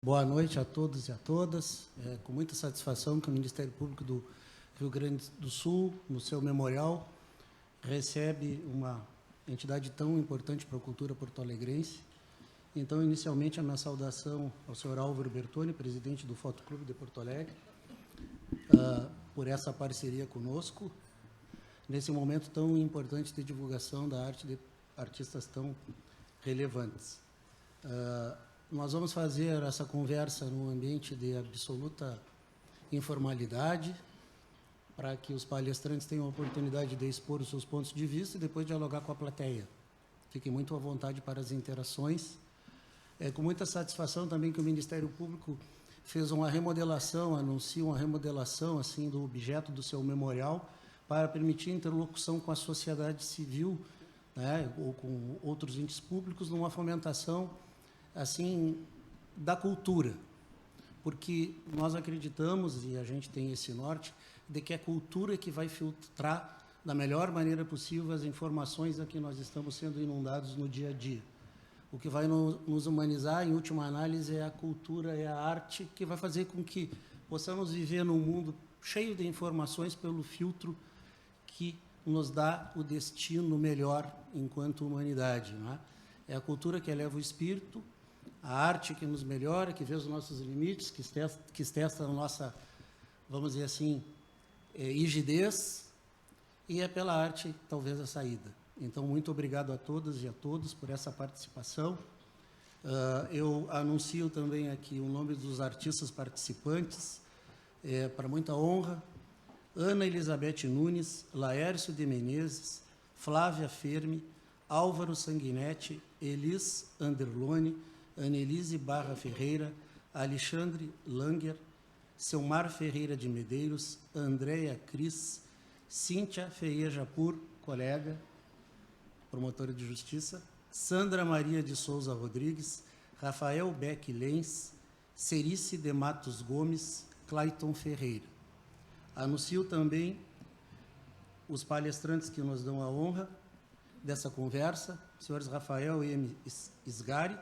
Boa noite a todos e a todas. É com muita satisfação que o Ministério Público do Rio Grande do Sul, no seu memorial, recebe uma entidade tão importante para a cultura porto-alegrense. Então, inicialmente, a minha saudação ao senhor Álvaro Bertoni, presidente do Foto Clube de Porto Alegre, por essa parceria conosco, nesse momento tão importante de divulgação da arte de artistas tão relevantes. Nós vamos fazer essa conversa num ambiente de absoluta informalidade, para que os palestrantes tenham a oportunidade de expor os seus pontos de vista e depois dialogar com a plateia. Fiquem muito à vontade para as interações. É com muita satisfação também que o Ministério Público fez uma remodelação, anuncia uma remodelação assim, do objeto do seu memorial para permitir interlocução com a sociedade civil, né, ou com outros entes públicos, numa fomentação assim, da cultura, porque nós acreditamos, e a gente tem esse norte, de que é a cultura que vai filtrar da melhor maneira possível as informações a que nós estamos sendo inundados no dia a dia. O que vai nos humanizar, em última análise, é a cultura, é a arte, que vai fazer com que possamos viver num mundo cheio de informações pelo filtro que nos dá o destino melhor enquanto humanidade. Não é? É a cultura que eleva o espírito, a arte que nos melhora, que vê os nossos limites, que testa a nossa, vamos dizer assim, rigidez, e é pela arte, talvez, a saída. Então, muito obrigado a todas e a todos por essa participação. Eu anuncio também aqui o nome dos artistas participantes, para muita honra: Ana Elizabeth Nunes, Laércio de Menezes, Flávia Fermi, Álvaro Sanguinetti, Elis Anderlone, Annelise Barra Ferreira, Alexandre Langer, Selmar Ferreira de Medeiros, Andréia Cris, Cíntia Feia Japur, colega, promotora de justiça, Sandra Maria de Souza Rodrigues, Rafael Beck Lenz, Cerice de Matos Gomes, Clayton Ferreira. Anuncio também os palestrantes que nos dão a honra dessa conversa, senhores Rafael M. Sgari,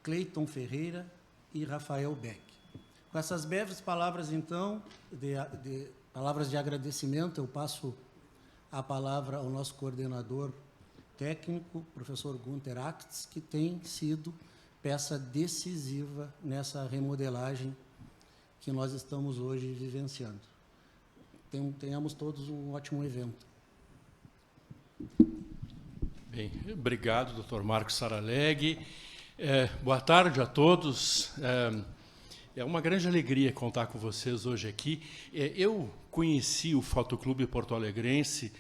Clayton Ferreira e Rafael Beck. Com essas breves palavras, então, palavras de agradecimento, eu passo a palavra ao nosso coordenador técnico, professor Gunter Actz, que tem sido peça decisiva nessa remodelagem que nós estamos hoje vivenciando. Tenhamos todos um ótimo evento. Bem, obrigado, Dr. Marcos Saralegui. Boa tarde a todos. É uma grande alegria contar com vocês hoje aqui. Eu conheci o Fotoclube Porto-Alegrense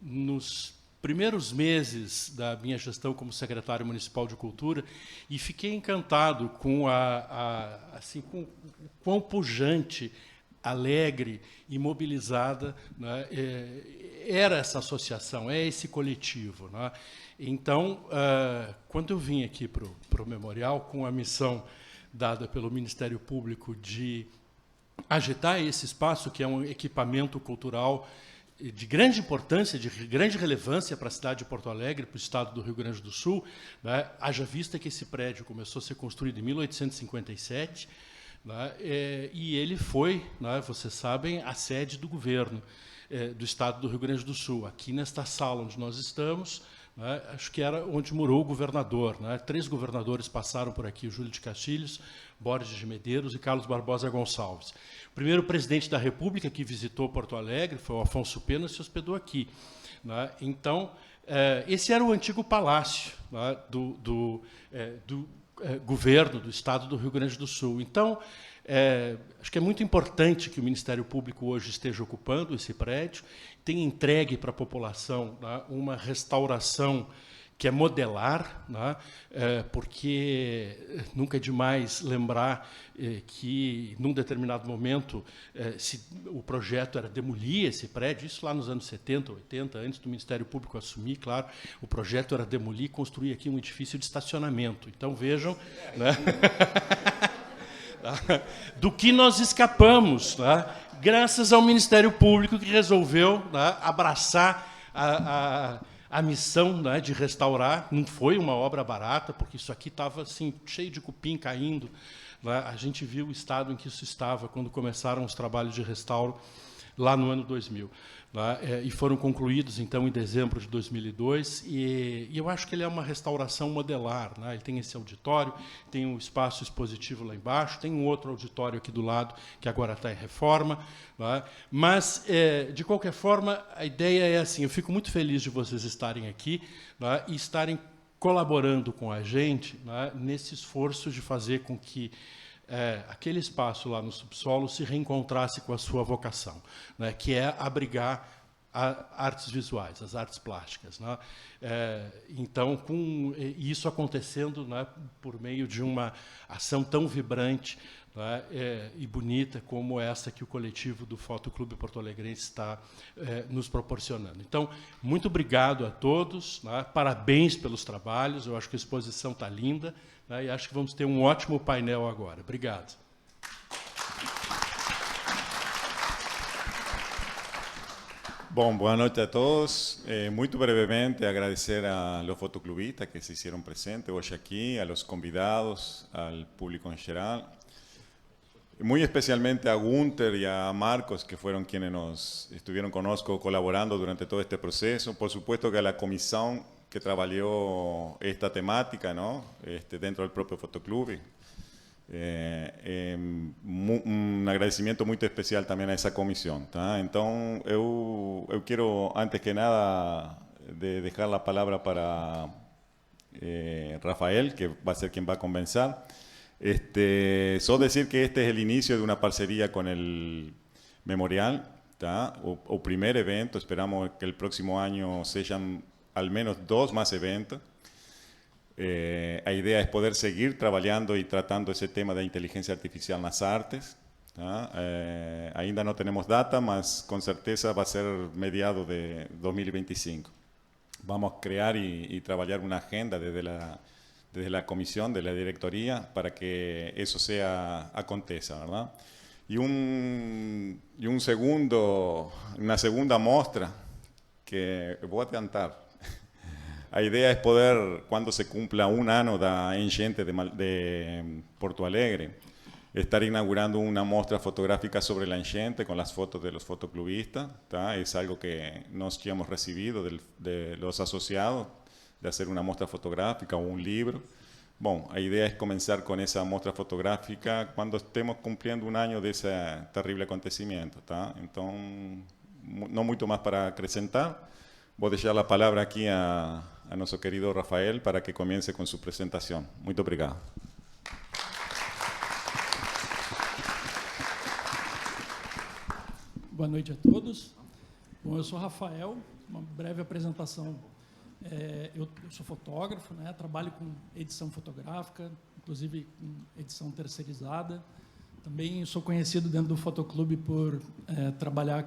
nos primeiros meses da minha gestão como secretário municipal de Cultura e fiquei encantado com assim, com o quão pujante, alegre e mobilizada, né, era essa associação, é esse coletivo. Né? Então, quando eu vim aqui para o memorial, com a missão dada pelo Ministério Público de agitar esse espaço, que é um equipamento cultural de grande importância, de grande relevância para a cidade de Porto Alegre, para o estado do Rio Grande do Sul, né? Haja vista que esse prédio começou a ser construído em 1857, né? E ele foi, né, vocês sabem, a sede do governo do estado do Rio Grande do Sul. Aqui nesta sala onde nós estamos, né, acho que era onde morou o governador. Né? 3 governadores passaram por aqui: Júlio de Castilhos, Borges de Medeiros e Carlos Barbosa Gonçalves. O primeiro presidente da República que visitou Porto Alegre foi o Afonso Pena, se hospedou aqui. Né? Então, esse era o antigo palácio, né, do governo do estado do Rio Grande do Sul. Então, acho que é muito importante que o Ministério Público hoje esteja ocupando esse prédio, tenha entregue para a população, né, uma restauração que é modelar, né, porque nunca é demais lembrar que, num determinado momento, o projeto era demolir esse prédio, isso lá nos anos 70, 80, antes do Ministério Público assumir, claro, o projeto era demolir e construir aqui um edifício de estacionamento. Então, vejam, né, do que nós escapamos, né, graças ao Ministério Público, que resolveu, né, abraçar a a missão, né, de restaurar. Não foi uma obra barata, porque isso aqui estava assim, cheio de cupim caindo. Né? A gente viu o estado em que isso estava quando começaram os trabalhos de restauro lá no ano 2000. Né? E foram concluídos, então, em dezembro de 2002, e eu acho que ele é uma restauração modelar. Né? Ele tem esse auditório, tem um espaço expositivo lá embaixo, tem um outro auditório aqui do lado, que agora está em reforma. Né? Mas, de qualquer forma, a ideia é assim, eu fico muito feliz de vocês estarem aqui, né, e estarem colaborando com a gente, né, nesse esforço de fazer com que aquele espaço lá no subsolo se reencontrasse com a sua vocação, né, que é abrigar artes visuais, as artes plásticas. Né? Então, com isso acontecendo, né, por meio de uma ação tão vibrante, né, e bonita como essa que o coletivo do Fotoclube Porto Alegrense está nos proporcionando. Então, muito obrigado a todos, né, parabéns pelos trabalhos, eu acho que a exposição está linda, né, e acho que vamos ter um ótimo painel agora. Obrigado. Bom, boa noite a todos. Muito brevemente, agradecer a los fotoclubistas que se hicieron presentes hoy aquí, a los convidados, al público en general. Muy especialmente a Gunther y a Marcos, que fueron quienes nos estuvieron conosco colaborando durante todo este proceso. Por supuesto que a la comisión que trabajó esta temática, ¿no? Dentro del propio Fotoclube. Un agradecimiento muy especial también a esa comisión. Tá? Então, eu quero, antes que nada, dejar la palabra para Rafael, que va a ser quien va a comenzar. Solo decir que este es el inicio de una parcería con el Memorial, tá? O primer evento. Esperamos que el próximo año sean al menos 2 más eventos. La idea es poder seguir trabajando y tratando ese tema de inteligencia artificial en las artes. Tá? Ainda no tenemos data, mas con certeza va a ser mediados de 2025. Vamos a crear y trabajar una agenda desde la comisión, de la directoría, para que eso aconteza, ¿verdad? Y una segunda muestra que voy a adelantar. La idea es poder, cuando se cumpla un año da enchente de Porto Alegre, estar inaugurando una muestra fotográfica sobre la enchente con las fotos de los fotoclubistas. ¿Tá? Es algo que nos hemos recibido de los asociados, de hacer una muestra fotográfica o un libro. Bueno, la idea es comenzar con esa muestra fotográfica cuando estemos cumpliendo un año de ese terrible acontecimiento. ¿Tá? Entonces, no mucho más para acrescentar. Voy a dejar la palabra aquí a nuestro querido Rafael para que comience con su presentación. Muito obrigado. Boa noite a todos. Bom, eu sou Rafael, uma breve apresentação. Eu sou fotógrafo, né? Trabalho com edição fotográfica, inclusive com edição terceirizada. Também sou conhecido dentro do Fotoclube por trabalhar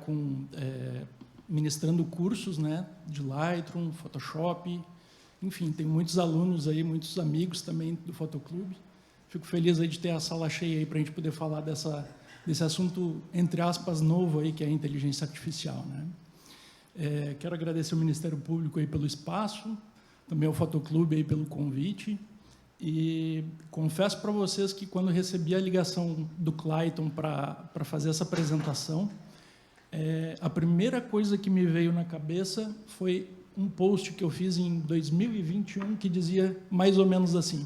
ministrando cursos, né, de Lightroom, Photoshop, enfim, tenho muitos alunos aí, muitos amigos também do Fotoclube. Fico feliz aí de ter a sala cheia aí para a gente poder falar desse assunto, entre aspas, novo aí, que é a inteligência artificial, né? Quero agradecer ao Ministério Público aí pelo espaço, também ao Fotoclube aí pelo convite, e confesso para vocês que quando recebi a ligação do Clayton para fazer essa apresentação, a primeira coisa que me veio na cabeça foi um post que eu fiz em 2021 que dizia mais ou menos assim: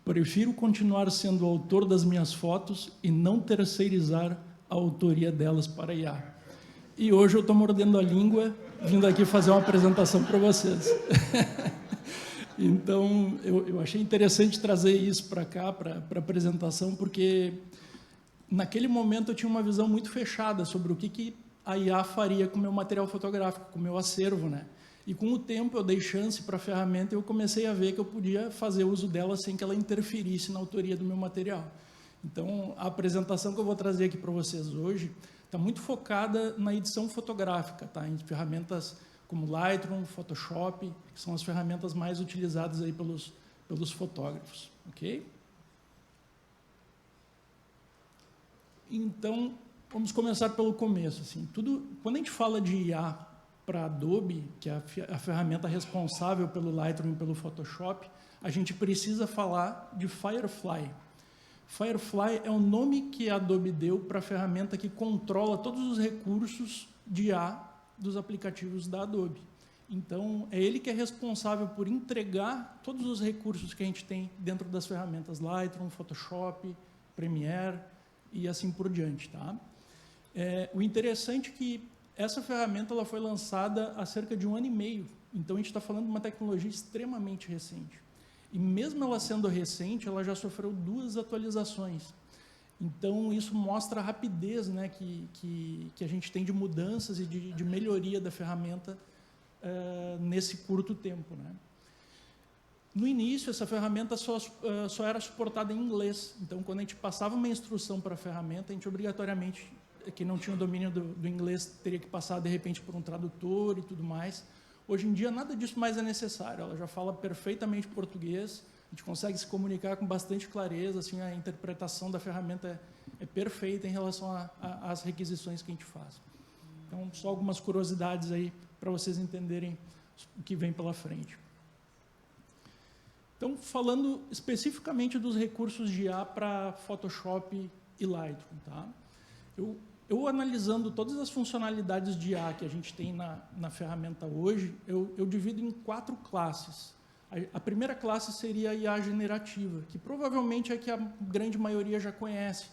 prefiro continuar sendo o autor das minhas fotos e não terceirizar a autoria delas para IA. E hoje eu estou mordendo a língua, vindo aqui fazer uma apresentação para vocês. Então, eu achei interessante trazer isso para cá, para a apresentação, porque naquele momento eu tinha uma visão muito fechada sobre o que a IA faria com o meu material fotográfico, com o meu acervo, né? E com o tempo eu dei chance para a ferramenta e eu comecei a ver que eu podia fazer uso dela sem que ela interferisse na autoria do meu material. Então, a apresentação que eu vou trazer aqui para vocês hoje está muito focada na edição fotográfica, tá? Em ferramentas como Lightroom, Photoshop, que são as ferramentas mais utilizadas aí pelos fotógrafos, ok? Então, vamos começar pelo começo. Assim, quando a gente fala de IA para Adobe, que é a ferramenta responsável pelo Lightroom e pelo Photoshop, a gente precisa falar de Firefly. Firefly é o nome que a Adobe deu para a ferramenta que controla todos os recursos de IA dos aplicativos da Adobe. Então, é ele que é responsável por entregar todos os recursos que a gente tem dentro das ferramentas Lightroom, Photoshop, Premiere e assim por diante. Tá? O interessante é que essa ferramenta ela foi lançada há cerca de 1 ano e meio. Então, a gente está falando de uma tecnologia extremamente recente. E mesmo ela sendo recente, ela já sofreu 2 atualizações. Então, isso mostra a rapidez, né, que a gente tem de mudanças e de melhoria da ferramenta nesse curto tempo. Né? No início, essa ferramenta só era suportada em inglês. Então, quando a gente passava uma instrução para a ferramenta, a gente obrigatoriamente, quem não tinha o domínio do inglês, teria que passar, de repente, por um tradutor e tudo mais. Hoje em dia, nada disso mais é necessário. Ela já fala perfeitamente português, a gente consegue se comunicar com bastante clareza, assim, a interpretação da ferramenta é perfeita em relação às requisições que a gente faz. Então, só algumas curiosidades aí para vocês entenderem o que vem pela frente. Então, falando especificamente dos recursos de IA para Photoshop e Lightroom. Tá? Eu analisando todas as funcionalidades de IA que a gente tem na ferramenta hoje, eu divido em 4 classes. A primeira classe seria a IA generativa, que provavelmente é que a grande maioria já conhece,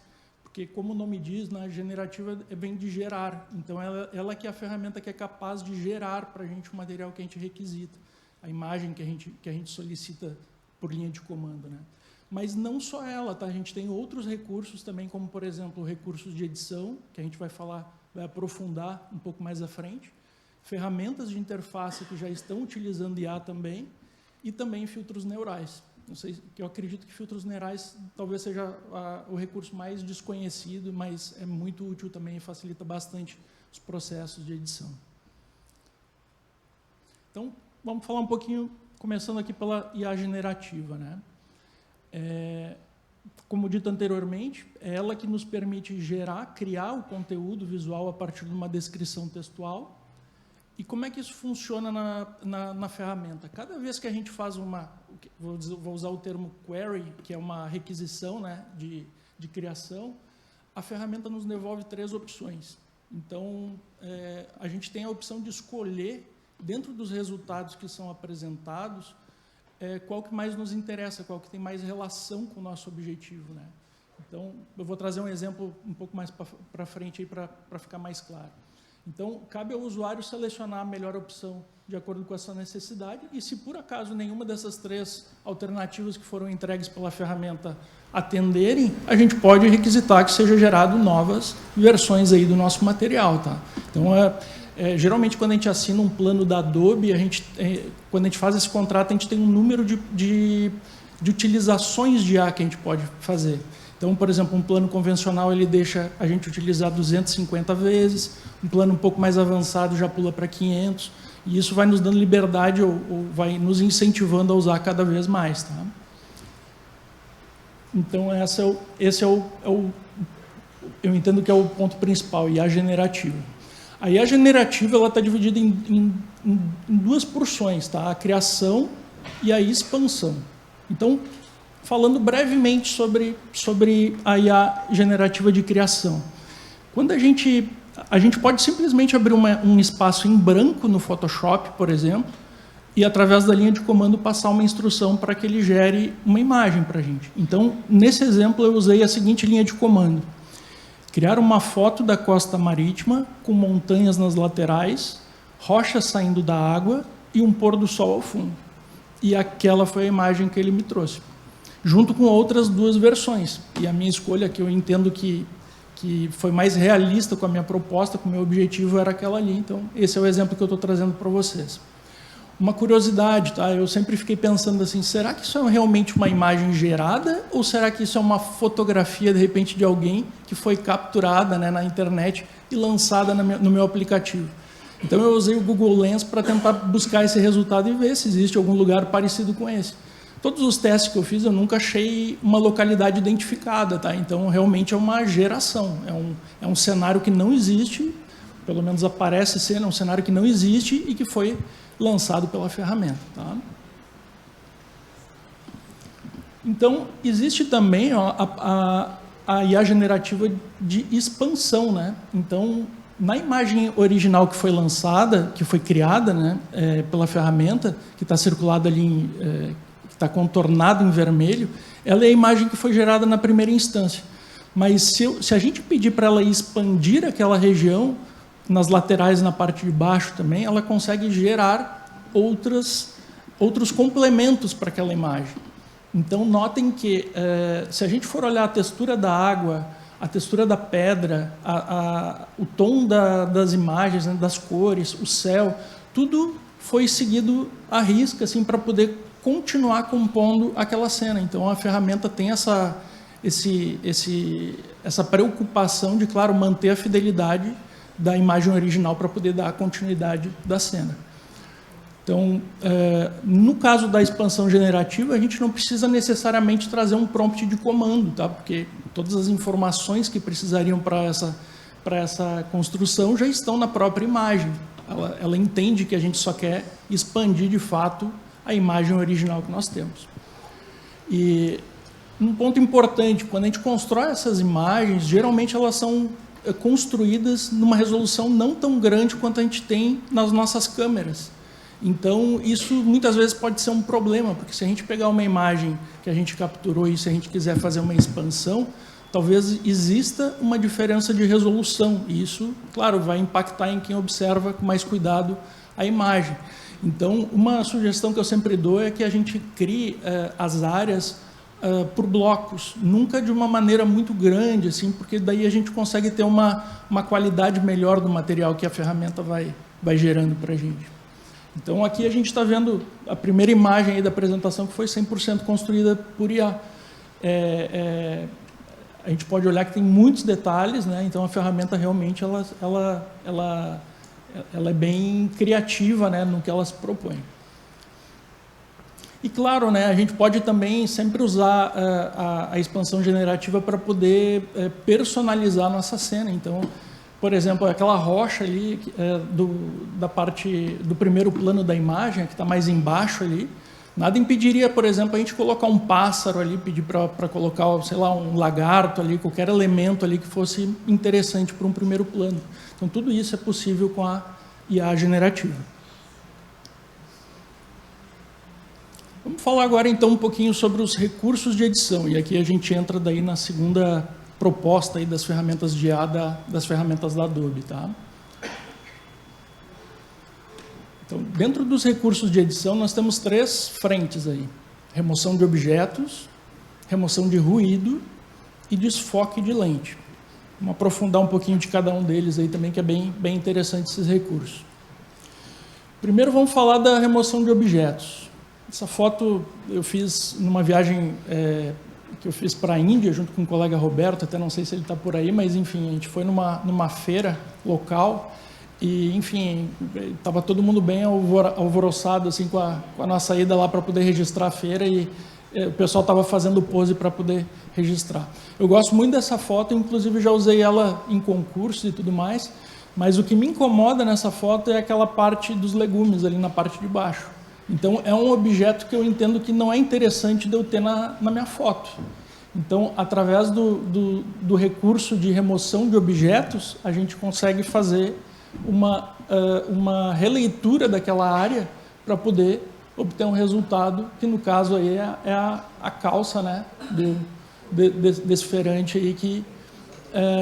porque, como o nome diz, na generativa vem de gerar. Então, ela que é a ferramenta que é capaz de gerar para a gente o material que a gente requisita, a imagem que a gente solicita por linha de comando. Né? Mas não só ela, tá? A gente tem outros recursos também, como, por exemplo, recursos de edição, que a gente vai aprofundar um pouco mais à frente, ferramentas de interface que já estão utilizando IA também, e também filtros neurais. Não sei, eu acredito que filtros neurais talvez seja o recurso mais desconhecido, mas é muito útil também e facilita bastante os processos de edição. Então, vamos falar um pouquinho, começando aqui pela IA generativa. Né? Como dito anteriormente, é ela que nos permite criar o conteúdo visual a partir de uma descrição textual. E como é que isso funciona na ferramenta? Cada vez que a gente faz vou usar o termo query, que é uma requisição, né, de criação, a ferramenta nos devolve 3 opções. Então, a gente tem a opção de escolher, dentro dos resultados que são apresentados, qual que mais nos interessa, qual que tem mais relação com o nosso objetivo. Né? Então, eu vou trazer um exemplo um pouco mais para frente para ficar mais claro. Então, cabe ao usuário selecionar a melhor opção de acordo com a sua necessidade e, se por acaso nenhuma dessas 3 alternativas que foram entregues pela ferramenta atenderem, a gente pode requisitar que seja gerado novas versões aí do nosso material. Tá? Então, geralmente, quando a gente assina um plano da Adobe, quando a gente faz esse contrato, a gente tem um número de utilizações de IA que a gente pode fazer. Então, por exemplo, um plano convencional ele deixa a gente utilizar 250 vezes, um plano um pouco mais avançado já pula para 500, e isso vai nos dando liberdade ou vai nos incentivando a usar cada vez mais. Tá? Então, esse é o eu entendo que é o ponto principal, IA generativa. A IA generativa está dividida em 2 porções, tá? A criação e a expansão. Então, falando brevemente sobre a IA generativa de criação. Quando a gente pode simplesmente abrir um espaço em branco no Photoshop, por exemplo, e através da linha de comando passar uma instrução para que ele gere uma imagem para a gente. Então, nesse exemplo, eu usei a seguinte linha de comando. Criar uma foto da costa marítima com montanhas nas laterais, rochas saindo da água e um pôr do sol ao fundo. E aquela foi a imagem que ele me trouxe, junto com outras 2 versões. E a minha escolha, que eu entendo que foi mais realista com a minha proposta, com o meu objetivo, era aquela ali. Então, esse é o exemplo que eu estou trazendo para vocês. Uma curiosidade, tá? Eu sempre fiquei pensando assim, será que isso é realmente uma imagem gerada ou será que isso é uma fotografia, de repente, de alguém que foi capturada, né, na internet e lançada no meu aplicativo? Então, eu usei o Google Lens para tentar buscar esse resultado e ver se existe algum lugar parecido com esse. Todos os testes que eu fiz, eu nunca achei uma localidade identificada. Tá? Então, realmente é uma geração. É um cenário que não existe, pelo menos aparece ser um cenário que não existe e que foi lançado pela ferramenta. Tá? Então, existe também a IA generativa de expansão, né? Então, na imagem original que foi lançada, que foi criada, né, pela ferramenta, que está circulada ali, que está contornada em vermelho, ela é a imagem que foi gerada na primeira instância. Mas se a gente pedir para ela expandir aquela região, nas laterais e na parte de baixo também, ela consegue gerar outros complementos para aquela imagem. Então, notem que, se a gente for olhar a textura da água, a textura da pedra, o tom das imagens, né, das cores, o céu, tudo foi seguido à risca, assim, para poder continuar compondo aquela cena. Então, a ferramenta tem essa preocupação de, claro, manter a fidelidade da imagem original para poder dar a continuidade da cena. Então, no caso da expansão generativa, a gente não precisa necessariamente trazer um prompt de comando, tá? Porque todas as informações que precisariam para essa construção já estão na própria imagem. Ela entende que a gente só quer expandir, de fato, a imagem original que nós temos. E um ponto importante, quando a gente constrói essas imagens, geralmente elas são construídas numa resolução não tão grande quanto a gente tem nas nossas câmeras. Então, isso muitas vezes pode ser um problema, porque se a gente pegar uma imagem que a gente capturou e se a gente quiser fazer uma expansão, talvez exista uma diferença de resolução. E isso, claro, vai impactar em quem observa com mais cuidado a imagem. Então, uma sugestão que eu sempre dou é que a gente crie as áreas por blocos, nunca de uma maneira muito grande, assim, porque daí a gente consegue ter uma qualidade melhor do material que a ferramenta vai gerando para a gente. Então, aqui a gente está vendo a primeira imagem aí da apresentação, que foi 100% construída por IA. A gente pode olhar que tem muitos detalhes, né? Então a ferramenta realmente ela é bem criativa, né, no que ela se propõe. E claro, né, a gente pode também sempre usar a expansão generativa para poder personalizar a nossa cena. Então, por exemplo, aquela rocha ali da parte do primeiro plano da imagem, que está mais embaixo ali, nada impediria, por exemplo, a gente colocar um pássaro ali, pedir para colocar, sei lá, um lagarto ali, qualquer elemento ali que fosse interessante para um primeiro plano. Então, tudo isso é possível com a IA generativa. Vamos falar agora, então, um pouquinho sobre os recursos de edição. E aqui a gente entra daí na segunda proposta aí das ferramentas de IA, das ferramentas da Adobe, tá? Então, dentro dos recursos de edição, nós temos 3 frentes aí. Remoção de objetos, remoção de ruído e desfoque de lente. Vamos aprofundar um pouquinho de cada um deles aí também, que é bem interessante esses recursos. Primeiro, vamos falar da remoção de objetos. Essa foto eu fiz numa viagem que eu fiz para a Índia, junto com o colega Roberto, até não sei se ele está por aí, mas, enfim, a gente foi numa feira local e, enfim, estava todo mundo bem alvoroçado assim, com a nossa ida lá para poder registrar a feira e o pessoal estava fazendo pose para poder registrar. Eu gosto muito dessa foto, inclusive já usei ela em concursos e tudo mais, mas o que me incomoda nessa foto é aquela parte dos legumes ali na parte de baixo. Então, é um objeto que eu entendo que não é interessante de eu ter na minha foto. Então, através do recurso de remoção de objetos, a gente consegue fazer uma releitura daquela área para poder obter um resultado, que no caso aí é a calça, né, desse feirante aí que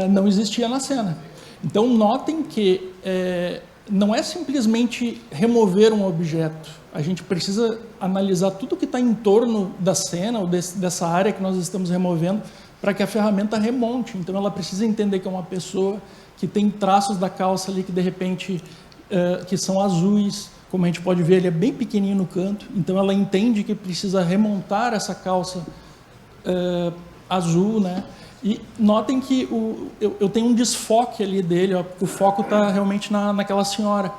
não existia na cena. Então, notem que não é simplesmente remover um objeto. A gente precisa analisar tudo que está em torno da cena ou dessa área que nós estamos removendo para que a ferramenta remonte. Então, ela precisa entender que é uma pessoa que tem traços da calça ali que, de repente, que são azuis. Como a gente pode ver, ele é bem pequenininho no canto. Então, ela entende que precisa remontar essa calça azul, né? E notem que eu tenho um desfoque ali dele, ó, o foco está realmente naquela senhora.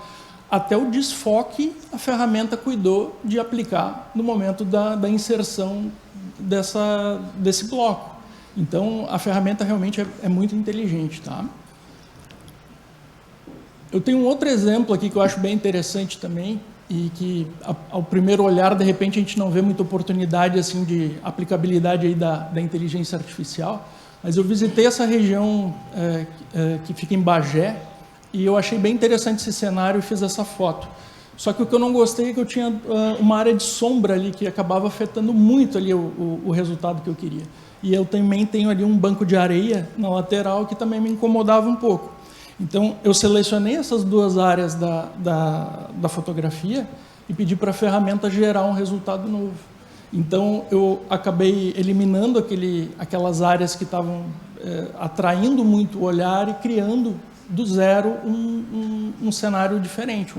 Até o desfoque, a ferramenta cuidou de aplicar no momento da inserção desse bloco. Então, a ferramenta realmente é muito inteligente, tá? Eu tenho um outro exemplo aqui que eu acho bem interessante também, e que, ao primeiro olhar, de repente, a gente não vê muita oportunidade assim, de aplicabilidade aí da inteligência artificial, mas eu visitei essa região que fica em Bagé, e eu achei bem interessante esse cenário e fiz essa foto. Só que o que eu não gostei é que eu tinha uma área de sombra ali, que acabava afetando muito ali o resultado que eu queria. E eu também tenho ali um banco de areia na lateral, que também me incomodava um pouco. Então, eu selecionei essas duas áreas da fotografia e pedi para a ferramenta gerar um resultado novo. Então, eu acabei eliminando aquelas áreas que estavam atraindo muito o olhar e criando do zero um cenário diferente,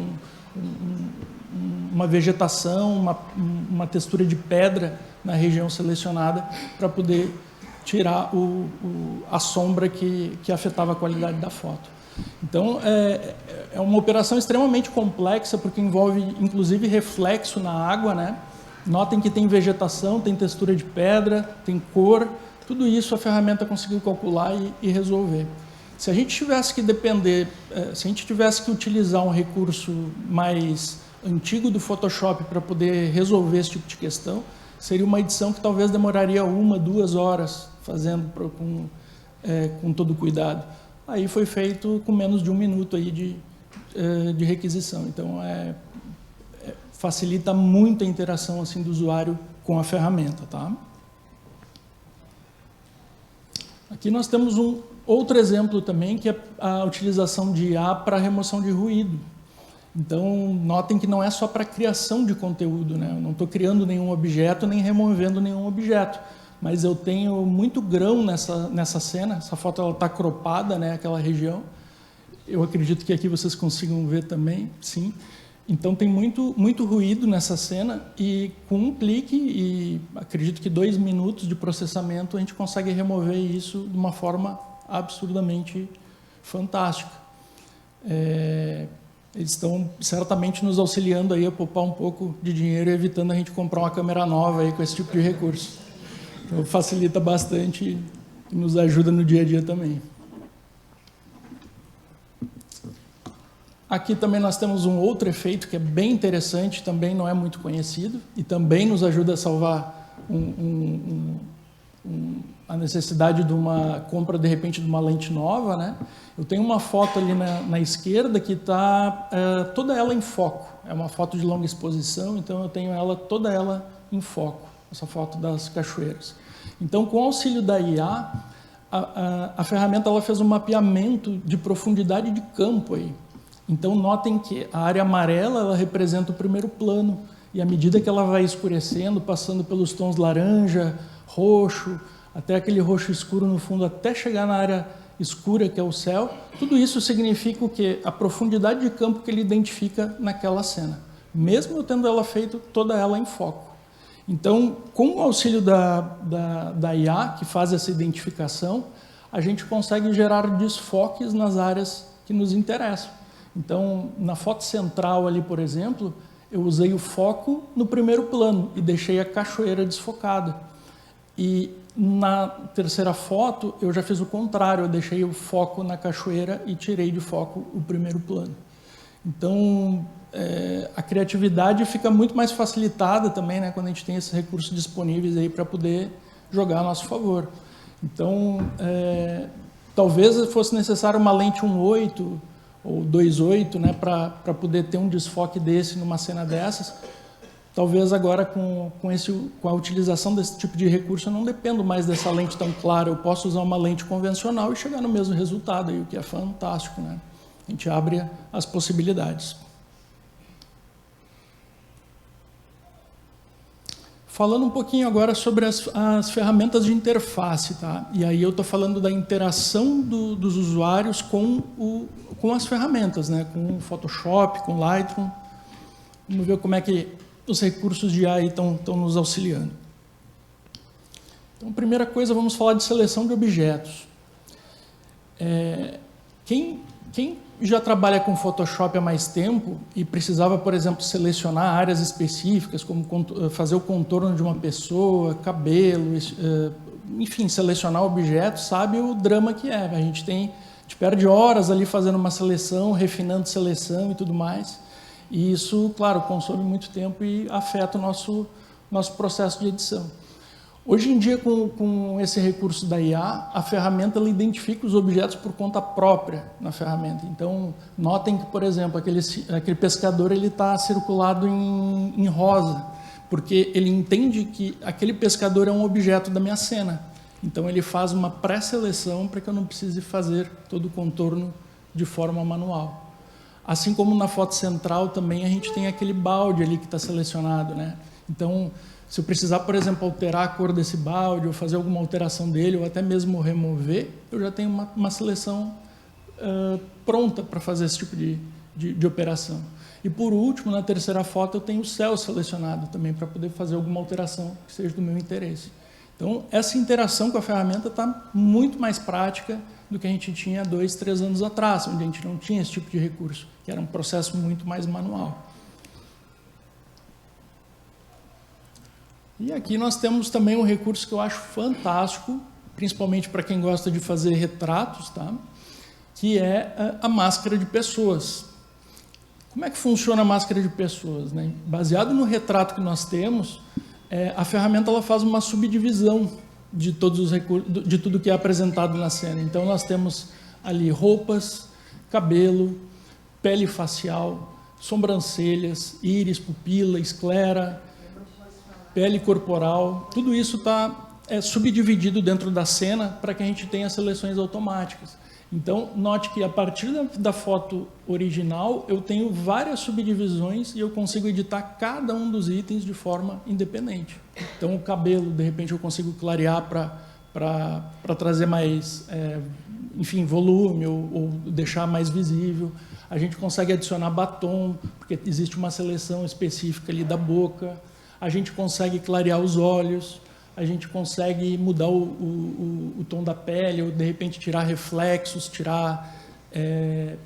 uma vegetação, uma textura de pedra na região selecionada para poder tirar a sombra que afetava a qualidade da foto. Então, é uma operação extremamente complexa, porque envolve, inclusive, reflexo na água, né? Notem que tem vegetação, tem textura de pedra, tem cor, tudo isso a ferramenta conseguiu calcular e resolver. Se a gente tivesse que se a gente tivesse que utilizar um recurso mais antigo do Photoshop para poder resolver esse tipo de questão, seria uma edição que talvez demoraria 1, 2 horas fazendo com todo cuidado. Aí foi feito com menos de 1 minuto aí de requisição. Então, facilita muito a interação assim, do usuário com a ferramenta. Tá? Aqui nós temos outro exemplo também, que é a utilização de IA para remoção de ruído. Então, notem que não é só para criação de conteúdo, né? Eu não estou criando nenhum objeto, nem removendo nenhum objeto, mas eu tenho muito grão nessa cena. Essa foto está cropada, né, aquela região. Eu acredito que aqui vocês consigam ver também, sim. Então, tem muito ruído nessa cena, e com um clique, e acredito que 2 minutos de processamento, a gente consegue remover isso de uma forma absurdamente fantástica. Eles estão certamente nos auxiliando aí a poupar um pouco de dinheiro e evitando a gente comprar uma câmera nova aí com esse tipo de recurso. Então, facilita bastante e nos ajuda no dia a dia também. Aqui também nós temos um outro efeito que é bem interessante, também não é muito conhecido, e também nos ajuda a salvar a necessidade de uma compra, de repente, de uma lente nova, né? Eu tenho uma foto ali na esquerda que está toda ela em foco. É uma foto de longa exposição, então eu tenho toda ela em foco, essa foto das cachoeiras. Então, com o auxílio da IA, a ferramenta ela fez um mapeamento de profundidade de campo aí. Então, notem que a área amarela ela representa o primeiro plano, e à medida que ela vai escurecendo, passando pelos tons laranja, roxo, até aquele roxo escuro no fundo, até chegar na área escura, que é o céu, tudo isso significa o quê? A profundidade de campo que ele identifica naquela cena, mesmo eu tendo ela feito toda ela em foco. Então, com o auxílio da IA, que faz essa identificação, a gente consegue gerar desfoques nas áreas que nos interessam. Então, na foto central ali, por exemplo, eu usei o foco no primeiro plano e deixei a cachoeira desfocada. E na terceira foto, eu já fiz o contrário, eu deixei o foco na cachoeira e tirei de foco o primeiro plano. Então, a criatividade fica muito mais facilitada também, né, quando a gente tem esses recursos disponíveis aí para poder jogar a nosso favor. Então, talvez fosse necessário uma lente 1.8 ou 2.8, né, para poder ter um desfoque desse numa cena dessas. Talvez agora, com a utilização desse tipo de recurso, eu não dependo mais dessa lente tão clara. Eu posso usar uma lente convencional e chegar no mesmo resultado, aí, o que é fantástico, né? A gente abre as possibilidades. Falando um pouquinho agora sobre as ferramentas de interface, tá? E aí eu estou falando da interação dos usuários com as ferramentas, né? Com o Photoshop, com o Lightroom. Vamos ver como é que os recursos de AI estão nos auxiliando. Então, primeira coisa, vamos falar de seleção de objetos. Quem já trabalha com Photoshop há mais tempo e precisava, por exemplo, selecionar áreas específicas, como fazer o contorno de uma pessoa, cabelo, enfim, selecionar objetos, sabe o drama que é. A gente tem gente perde horas ali fazendo uma seleção, refinando seleção e tudo mais. E isso, claro, consome muito tempo e afeta o nosso processo de edição. Hoje em dia, com esse recurso da IA, a ferramenta ela identifica os objetos por conta própria na ferramenta. Então, notem que, por exemplo, aquele pescador está circulado em rosa, porque ele entende que aquele pescador é um objeto da minha cena. Então, ele faz uma pré-seleção para que eu não precise fazer todo o contorno de forma manual. Assim como na foto central também a gente tem aquele balde ali que está selecionado, né? Então, se eu precisar, por exemplo, alterar a cor desse balde, ou fazer alguma alteração dele, ou até mesmo remover, eu já tenho uma seleção pronta para fazer esse tipo de operação. E, por último, na terceira foto, eu tenho o céu selecionado também, para poder fazer alguma alteração que seja do meu interesse. Então, essa interação com a ferramenta está muito mais prática do que a gente tinha 2, 3 anos atrás, onde a gente não tinha esse tipo de recurso, que era um processo muito mais manual. E aqui nós temos também um recurso que eu acho fantástico, principalmente para quem gosta de fazer retratos, tá? Que é a máscara de pessoas. Como é que funciona a máscara de pessoas, né? Baseado no retrato que nós temos, a ferramenta ela faz uma subdivisão de todos os recursos, de tudo que é apresentado na cena. Então nós temos ali roupas, cabelo, pele facial, sobrancelhas, íris, pupila, esclera, pele corporal, tudo isso está subdividido dentro da cena para que a gente tenha seleções automáticas. Então, note que a partir da foto original, eu tenho várias subdivisões e eu consigo editar cada um dos itens de forma independente. Então, o cabelo, de repente, eu consigo clarear para trazer mais, enfim, volume ou deixar mais visível. A gente consegue adicionar batom, porque existe uma seleção específica ali da boca. A gente consegue clarear os olhos, a gente consegue mudar o tom da pele, ou de repente tirar reflexos, tirar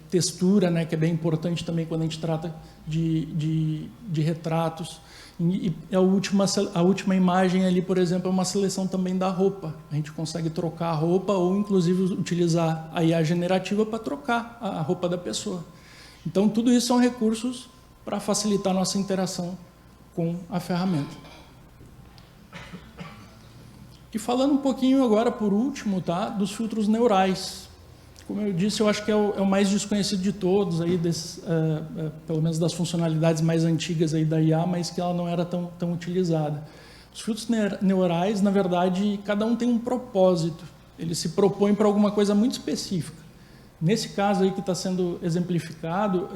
textura, né, que é bem importante também quando a gente trata de retratos. E a última imagem ali, por exemplo, é uma seleção também da roupa. A gente consegue trocar a roupa ou, inclusive, utilizar a IA generativa para trocar a roupa da pessoa. Então, tudo isso são recursos para facilitar a nossa interação com a ferramenta. E falando um pouquinho agora, por último, tá, dos filtros neurais. Como eu disse, eu acho que é o mais desconhecido de todos, aí pelo menos das funcionalidades mais antigas aí da IA, mas que ela não era tão utilizada. Os filtros neurais, na verdade, cada um tem um propósito. Eles se propõem para alguma coisa muito específica. Nesse caso aí que está sendo exemplificado,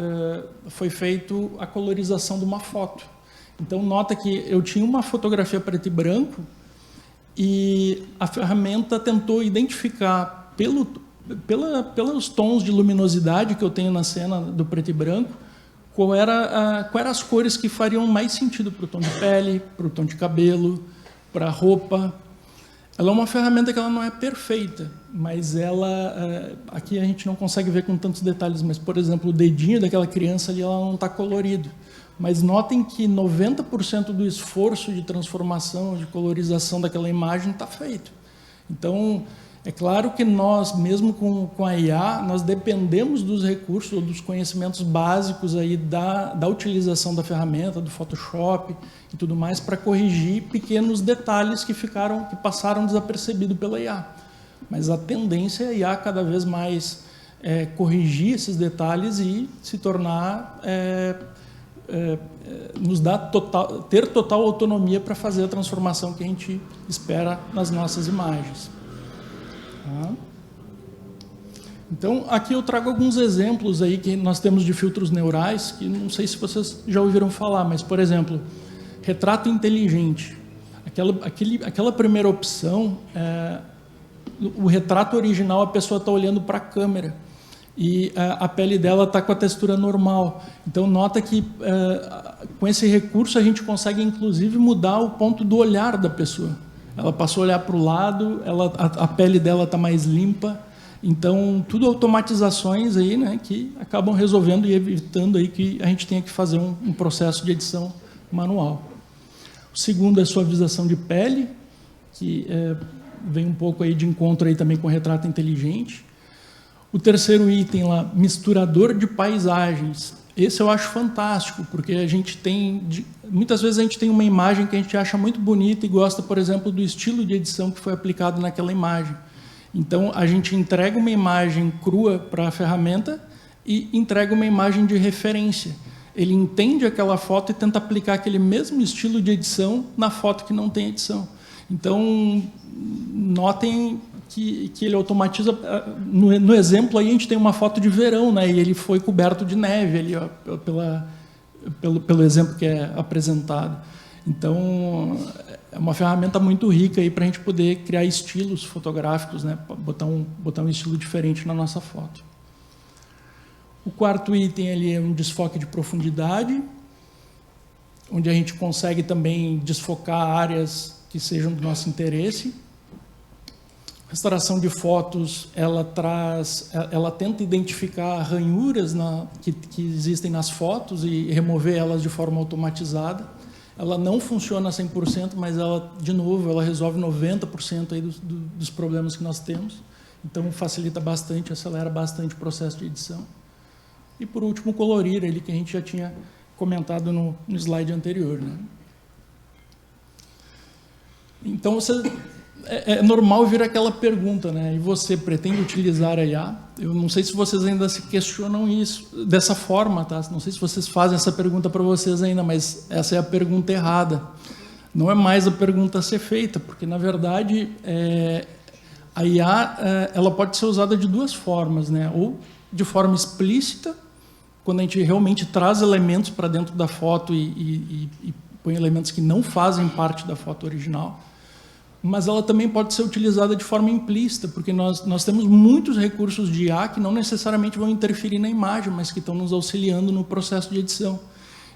foi feito a colorização de uma foto. Então, nota que eu tinha uma fotografia preto e branco e a ferramenta tentou identificar pelos tons de luminosidade que eu tenho na cena do preto e branco, quais eram as cores que fariam mais sentido para o tom de pele, para o tom de cabelo, para a roupa. Ela é uma ferramenta que ela não é perfeita, mas aqui a gente não consegue ver com tantos detalhes, mas, por exemplo, o dedinho daquela criança ali, ela não está colorido. Mas notem que 90% do esforço de transformação, de colorização daquela imagem está feito. Então, é claro que nós, mesmo com a IA, nós dependemos dos recursos ou dos conhecimentos básicos aí da utilização da ferramenta, do Photoshop e tudo mais, para corrigir pequenos detalhes que passaram desapercebidos pela IA. Mas a tendência é a IA cada vez mais corrigir esses detalhes e se tornar... nos dá ter total autonomia para fazer a transformação que a gente espera nas nossas imagens. Tá? Então, aqui eu trago alguns exemplos aí que nós temos de filtros neurais, que não sei se vocês já ouviram falar, mas, por exemplo, retrato inteligente. Aquela primeira opção, o retrato original, a pessoa está olhando para a câmera, e a pele dela está com a textura normal. Então, nota que com esse recurso a gente consegue, inclusive, mudar o ponto do olhar da pessoa. Ela passou a olhar para o lado, a pele dela está mais limpa. Então, tudo automatizações aí, né, que acabam resolvendo e evitando aí que a gente tenha que fazer um processo de edição manual. O segundo é suavização de pele, que vem um pouco aí de encontro aí também com o retrato inteligente. O terceiro item lá, misturador de paisagens. Esse eu acho fantástico, porque a gente tem... Muitas vezes a gente tem uma imagem que a gente acha muito bonita e gosta, por exemplo, do estilo de edição que foi aplicado naquela imagem. Então, a gente entrega uma imagem crua para a ferramenta e entrega uma imagem de referência. Ele entende aquela foto e tenta aplicar aquele mesmo estilo de edição na foto que não tem edição. Então, notem que ele automatiza... No exemplo, aí a gente tem uma foto de verão, né? E ele foi coberto de neve, ali, ó, pelo exemplo que é apresentado. Então, é uma ferramenta muito rica para a gente poder criar estilos fotográficos, né? Botar um estilo diferente na nossa foto. O quarto item ali é um desfoque de profundidade, onde a gente consegue também desfocar áreas que sejam do nosso interesse. Restauração de fotos, ela tenta identificar ranhuras que existem nas fotos e remover elas de forma automatizada. Ela não funciona 100%, mas ela, de novo, ela resolve 90% aí dos problemas que nós temos. Então, facilita bastante, acelera bastante o processo de edição. E, por último, colorir, ele que a gente já tinha comentado no slide anterior, né? Então, é normal vir aquela pergunta, né? E você pretende utilizar a IA? Eu não sei se vocês ainda se questionam isso dessa forma, tá? Não sei se vocês fazem essa pergunta para vocês ainda, mas essa é a pergunta errada. Não é mais a pergunta a ser feita, porque, na verdade, a IA ela pode ser usada de duas formas, né? Ou de forma explícita, quando a gente realmente traz elementos para dentro da foto e põe elementos que não fazem parte da foto original, mas ela também pode ser utilizada de forma implícita, porque nós temos muitos recursos de IA que não necessariamente vão interferir na imagem, mas que estão nos auxiliando no processo de edição.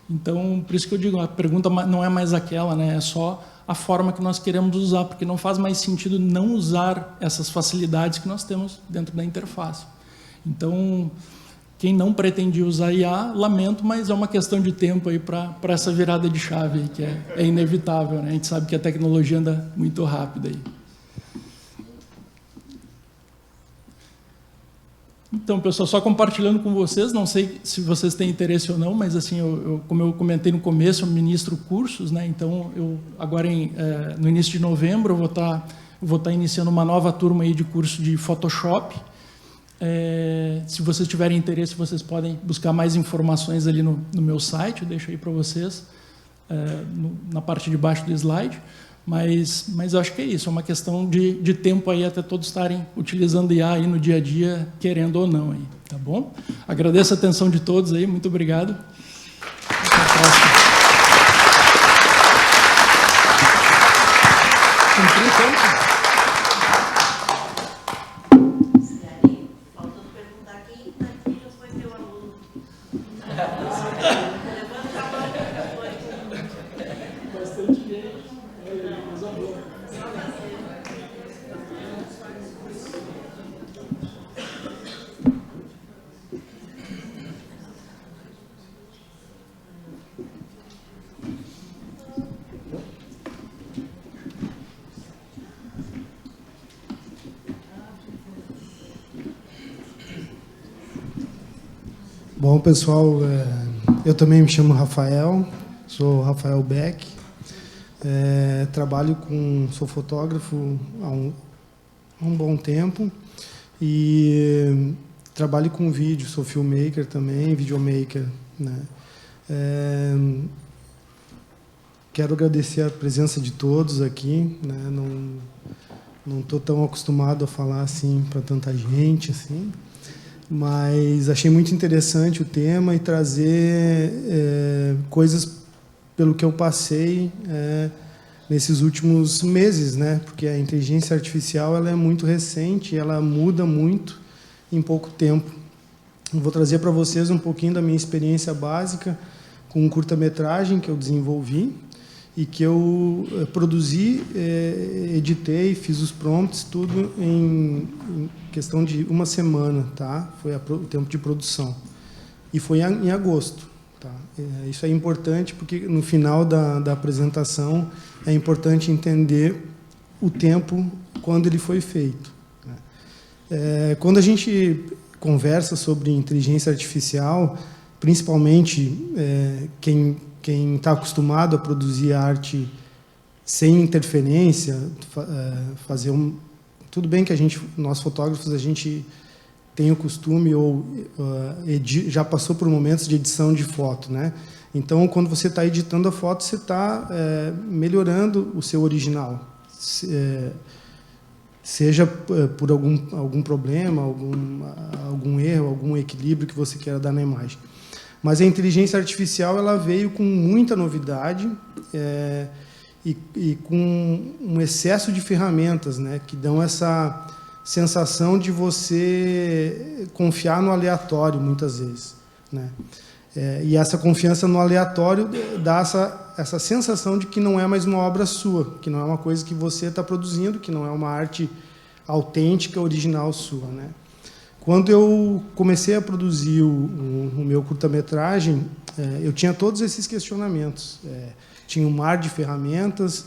Então, por isso que eu digo, a pergunta não é mais aquela, né? É só a forma que nós queremos usar, porque não faz mais sentido não usar essas facilidades que nós temos dentro da interface. Então, quem não pretendia usar IA, lamento, mas é uma questão de tempo aí para essa virada de chave aí, que é inevitável, né? A gente sabe que a tecnologia anda muito rápido aí. Então, pessoal, só compartilhando com vocês, não sei se vocês têm interesse ou não, mas assim, como eu comentei no começo, eu ministro cursos, né? Então, agora no início de novembro eu vou estar iniciando uma nova turma aí de curso de Photoshop. Se vocês tiverem interesse, vocês podem buscar mais informações ali no meu site, eu deixo aí para vocês, na parte de baixo do slide, mas eu acho que é isso, é uma questão de tempo aí até todos estarem utilizando IA aí no dia a dia, querendo ou não, aí, tá bom? Agradeço a atenção de todos aí, muito obrigado. Até a próxima. Bom, pessoal, eu também me chamo Rafael, sou Rafael Beck, sou fotógrafo há um bom tempo e trabalho com vídeo, sou filmmaker também, videomaker, né? Quero agradecer a presença de todos aqui, né? Não estou tão acostumado a falar assim para tanta gente assim. Mas achei muito interessante o tema e trazer coisas pelo que eu passei nesses últimos meses, né? Porque a inteligência artificial ela é muito recente, ela muda muito em pouco tempo. Eu vou trazer para vocês um pouquinho da minha experiência básica com um curta-metragem que eu desenvolvi e que eu produzi, editei, fiz os prompts, tudo em questão de uma semana, tá? Foi o tempo de produção. E foi em agosto, tá? Isso é importante porque no final da apresentação é importante entender o tempo quando ele foi feito, né? Quando a gente conversa sobre inteligência artificial, principalmente quem está acostumado a produzir arte sem interferência, fazer tudo bem que nós fotógrafos, a gente tem o costume ou já passou por momentos de edição de foto, né? Então, quando você está editando a foto, você está melhorando o seu original, seja por algum problema, algum erro, algum equilíbrio que você queira dar na imagem. Mas a inteligência artificial ela veio com muita novidade e com um excesso de ferramentas, né, que dão essa sensação de você confiar no aleatório, muitas vezes, né? E essa confiança no aleatório dá essa sensação de que não é mais uma obra sua, que não é uma coisa que você está produzindo, que não é uma arte autêntica, original sua, né? Quando eu comecei a produzir o meu curta-metragem, eu tinha todos esses questionamentos. Tinha um mar de ferramentas.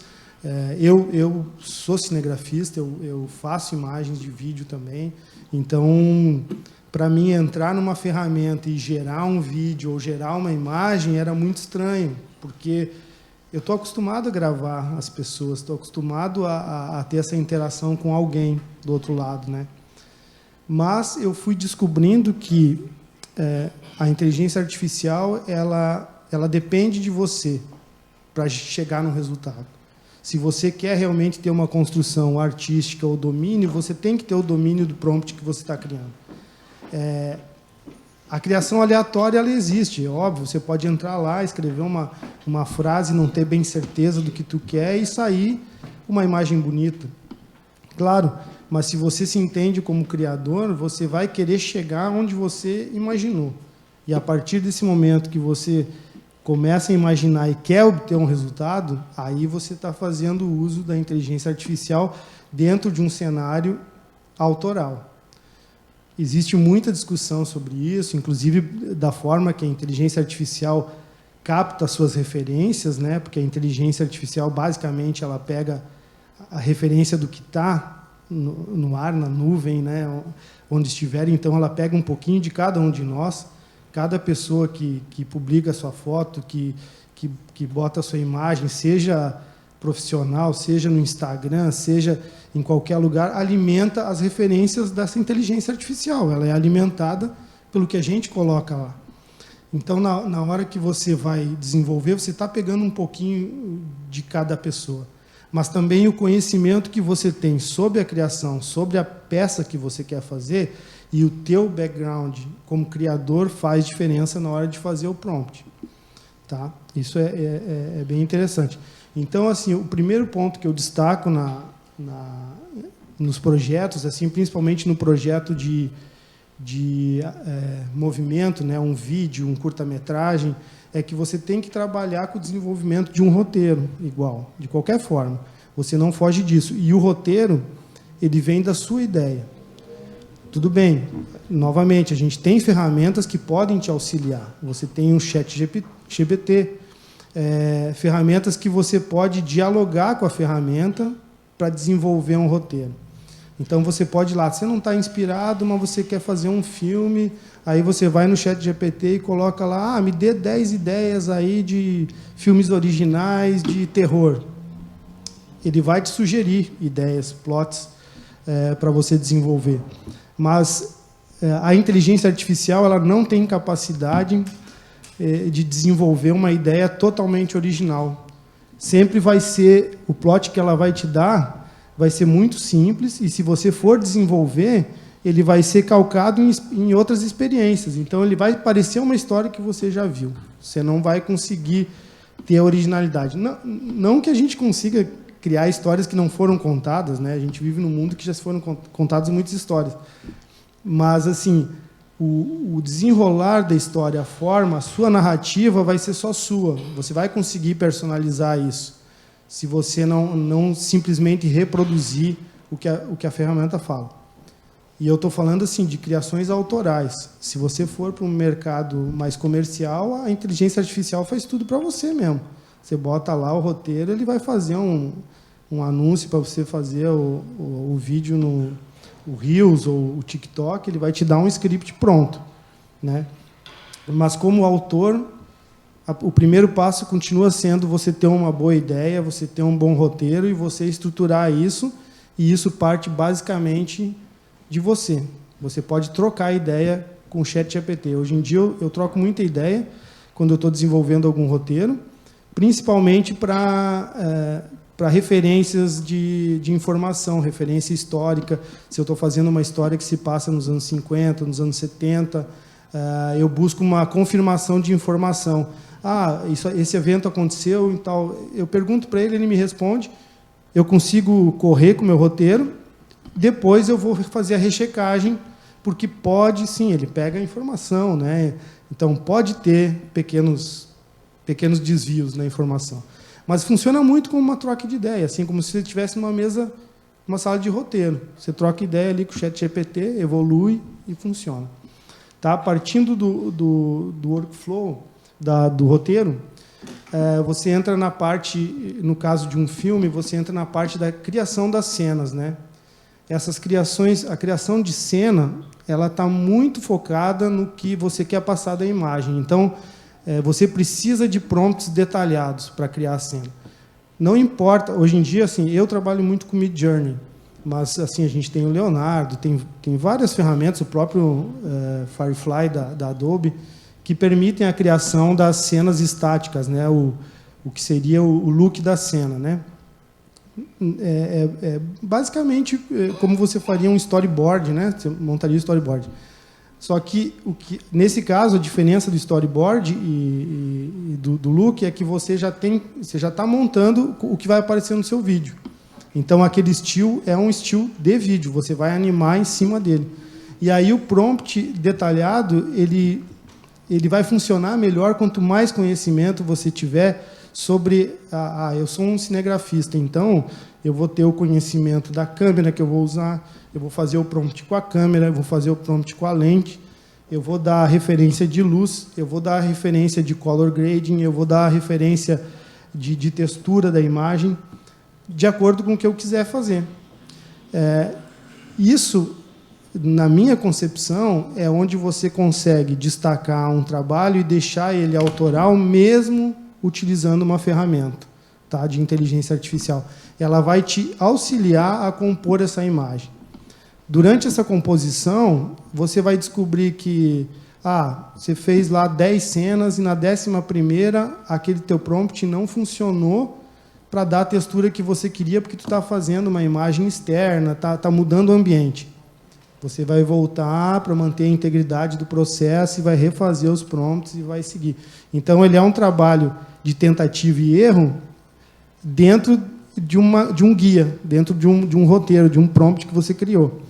Eu sou cinegrafista, eu faço imagens de vídeo também. Então, para mim, entrar numa ferramenta e gerar um vídeo ou gerar uma imagem era muito estranho, porque eu estou acostumado a gravar as pessoas, estou acostumado a ter essa interação com alguém do outro lado, né? Mas eu fui descobrindo que a inteligência artificial ela depende de você para chegar no resultado. Se você quer realmente ter uma construção artística ou domínio, você tem que ter o domínio do prompt que você está criando. A criação aleatória ela existe, é óbvio. Você pode entrar lá, escrever uma frase, não ter bem certeza do que tu quer e sair uma imagem bonita. Claro, mas se você se entende como criador, você vai querer chegar onde você imaginou. E a partir desse momento que você começa a imaginar e quer obter um resultado, aí você está fazendo uso da inteligência artificial dentro de um cenário autoral. Existe muita discussão sobre isso, inclusive da forma que a inteligência artificial capta suas referências, né? Porque a inteligência artificial, basicamente, ela pega a referência do que está no ar, na nuvem, né? Onde estiver, então ela pega um pouquinho de cada um de nós, cada pessoa que publica a sua foto, que bota a sua imagem, seja profissional, seja no Instagram, seja em qualquer lugar, alimenta as referências dessa inteligência artificial. Ela é alimentada pelo que a gente coloca lá. Então, na hora que você vai desenvolver, você está pegando um pouquinho de cada pessoa. Mas também o conhecimento que você tem sobre a criação, sobre a peça que você quer fazer, e o teu background como criador faz diferença na hora de fazer o prompt. Tá? Isso é bem interessante. Então, assim, o primeiro ponto que eu destaco nos projetos, assim, principalmente no projeto de movimento, né, um vídeo, um curta-metragem, é que você tem que trabalhar com o desenvolvimento de um roteiro igual, de qualquer forma. Você não foge disso. E o roteiro, ele vem da sua ideia. Tudo bem, novamente, a gente tem ferramentas que podem te auxiliar. Você tem um ChatGPT, ferramentas que você pode dialogar com a ferramenta para desenvolver um roteiro. Então, você pode ir lá, você não está inspirado, mas você quer fazer um filme, aí você vai no ChatGPT e coloca lá, me dê 10 ideias aí de filmes originais de terror. Ele vai te sugerir ideias, plots, para você desenvolver. Mas a inteligência artificial ela não tem capacidade de desenvolver uma ideia totalmente original. Sempre vai ser, o plot que ela vai te dar vai ser muito simples, e se você for desenvolver, ele vai ser calcado em outras experiências. Então, ele vai parecer uma história que você já viu. Você não vai conseguir ter a originalidade. Não que a gente consiga criar histórias que não foram contadas, né? A gente vive num mundo que já foram contadas muitas histórias. Mas, assim, o desenrolar da história, a forma, a sua narrativa vai ser só sua. Você vai conseguir personalizar isso, se você não simplesmente reproduzir o que a ferramenta fala. E eu estou falando assim de criações autorais. Se você for para um mercado mais comercial, a inteligência artificial faz tudo para você mesmo. Você bota lá o roteiro, ele vai fazer um anúncio para você fazer o vídeo o Reels ou o TikTok, ele vai te dar um script pronto, né? Mas como autor, o primeiro passo continua sendo você ter uma boa ideia, você ter um bom roteiro e você estruturar isso, e isso parte basicamente de você. Você pode trocar ideia com o ChatGPT. Hoje em dia eu troco muita ideia quando eu estou desenvolvendo algum roteiro, principalmente para referências de informação, referência histórica. Se eu estou fazendo uma história que se passa nos anos 50, nos anos 70, eu busco uma confirmação de informação. Esse evento aconteceu e tal. Eu pergunto para ele me responde. Eu consigo correr com o meu roteiro. Depois eu vou fazer a rechecagem, porque pode, sim, ele pega a informação, né? Então, pode ter pequenos desvios na informação. Mas funciona muito como uma troca de ideia, assim como se você tivesse uma mesa, uma sala de roteiro. Você troca ideia ali com o ChatGPT, evolui e funciona. Tá? Partindo do workflow, do roteiro, você entra na parte, no caso de um filme, você entra na parte da criação das cenas, né? Essas criações, a criação de cena, ela está muito focada no que você quer passar da imagem. Então, você precisa de prompts detalhados para criar a cena. Não importa, hoje em dia, assim, eu trabalho muito com Midjourney, mas assim a gente tem o Leonardo, tem várias ferramentas, o próprio Firefly da Adobe, que permitem a criação das cenas estáticas, né? O que seria o look da cena, né? Basicamente como você faria um storyboard, né? Você montaria um storyboard. Só que nesse caso a diferença do storyboard e do look é que você já está montando o que vai aparecer no seu vídeo. Então aquele estilo é um estilo de vídeo, você vai animar em cima dele. E aí o prompt detalhado ele vai funcionar melhor quanto mais conhecimento você tiver sobre... eu sou um cinegrafista, então eu vou ter o conhecimento da câmera que eu vou usar, eu vou fazer o prompt com a câmera, eu vou fazer o prompt com a lente, eu vou dar a referência de luz, eu vou dar a referência de color grading, eu vou dar a referência de textura da imagem, de acordo com o que eu quiser fazer. Isso, na minha concepção, é onde você consegue destacar um trabalho e deixar ele autoral, mesmo utilizando uma ferramenta, tá, de inteligência artificial. Ela vai te auxiliar a compor essa imagem. Durante essa composição, você vai descobrir que você fez lá 10 cenas e na 11ª aquele teu prompt não funcionou para dar a textura que você queria, porque tu está fazendo uma imagem externa, tá mudando o ambiente. Você vai voltar para manter a integridade do processo e vai refazer os prompts e vai seguir. Então, ele é um trabalho de tentativa e erro dentro de um guia, dentro de um roteiro, de um prompt que você criou.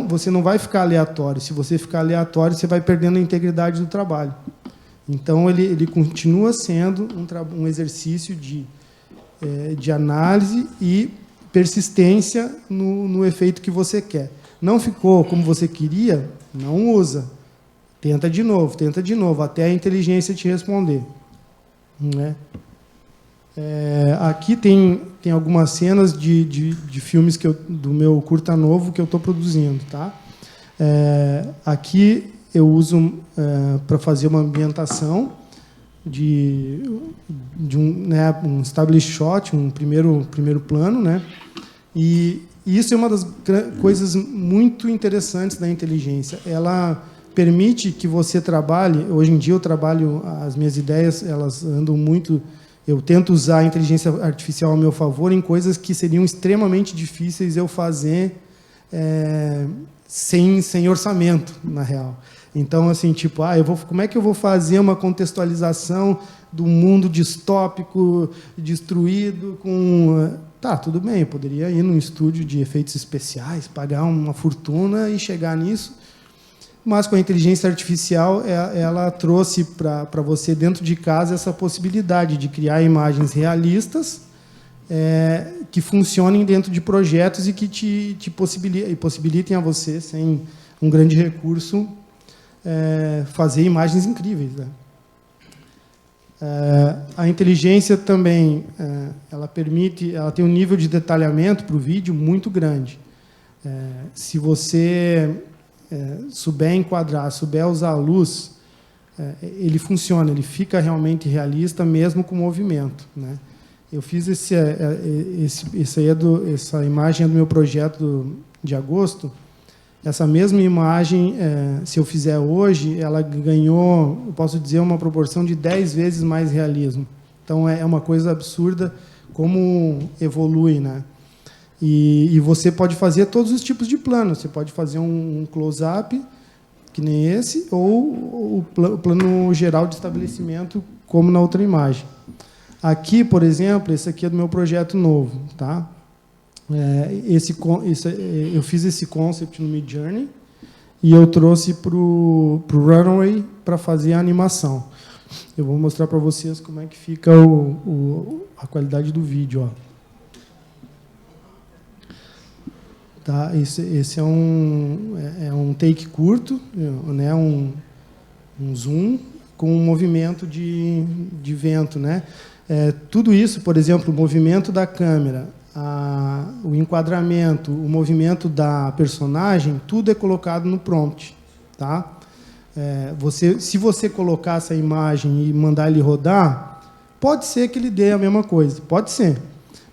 Você não vai ficar aleatório. Se você ficar aleatório, você vai perdendo a integridade do trabalho. Então, ele continua sendo um exercício de análise e persistência no efeito que você quer. Não ficou como você queria, não usa. Tenta de novo, até a inteligência te responder. Né? Aqui tem algumas cenas de filmes do meu curta novo que eu estou produzindo. Tá? Aqui eu uso para fazer uma ambientação de um established shot, um primeiro plano, né? E isso é uma das coisas muito interessantes da inteligência. Ela permite que você trabalhe. Hoje em dia eu trabalho, as minhas ideias elas andam muito. Eu tento usar a inteligência artificial ao meu favor em coisas que seriam extremamente difíceis eu fazer sem orçamento, na real. Então, assim, tipo, como é que eu vou fazer uma contextualização do mundo distópico, destruído, com... Tá, tudo bem, eu poderia ir num estúdio de efeitos especiais, pagar uma fortuna e chegar nisso, mas com a inteligência artificial, ela trouxe para você, dentro de casa, essa possibilidade de criar imagens realistas que funcionem dentro de projetos e que te possibilitem a você, sem um grande recurso, fazer imagens incríveis. Né? A inteligência também ela tem um nível de detalhamento para o vídeo muito grande. Se você souber enquadrar, souber usar a luz, ele funciona, ele fica realmente realista mesmo com movimento, né? Eu fiz essa imagem é do meu projeto de agosto. Essa mesma imagem, se eu fizer hoje, ela ganhou, eu posso dizer, uma proporção de 10 vezes mais realismo. Então, é uma coisa absurda como evolui, né? E você pode fazer todos os tipos de plano. Você pode fazer um close-up, que nem esse, ou o plano geral de estabelecimento, como na outra imagem. Aqui, por exemplo, esse aqui é do meu projeto novo, tá? Eu fiz esse concept no Midjourney e eu trouxe para o Runway para fazer a animação. Eu vou mostrar para vocês como é que fica a qualidade do vídeo, ó. Tá? Esse é um take curto, né? Um zoom com um movimento de vento, né? Tudo isso, por exemplo, o movimento da câmera, o enquadramento, o movimento da personagem, tudo é colocado no prompt, tá? Se você colocar essa imagem e mandar ele rodar, pode ser que ele dê a mesma coisa, pode ser.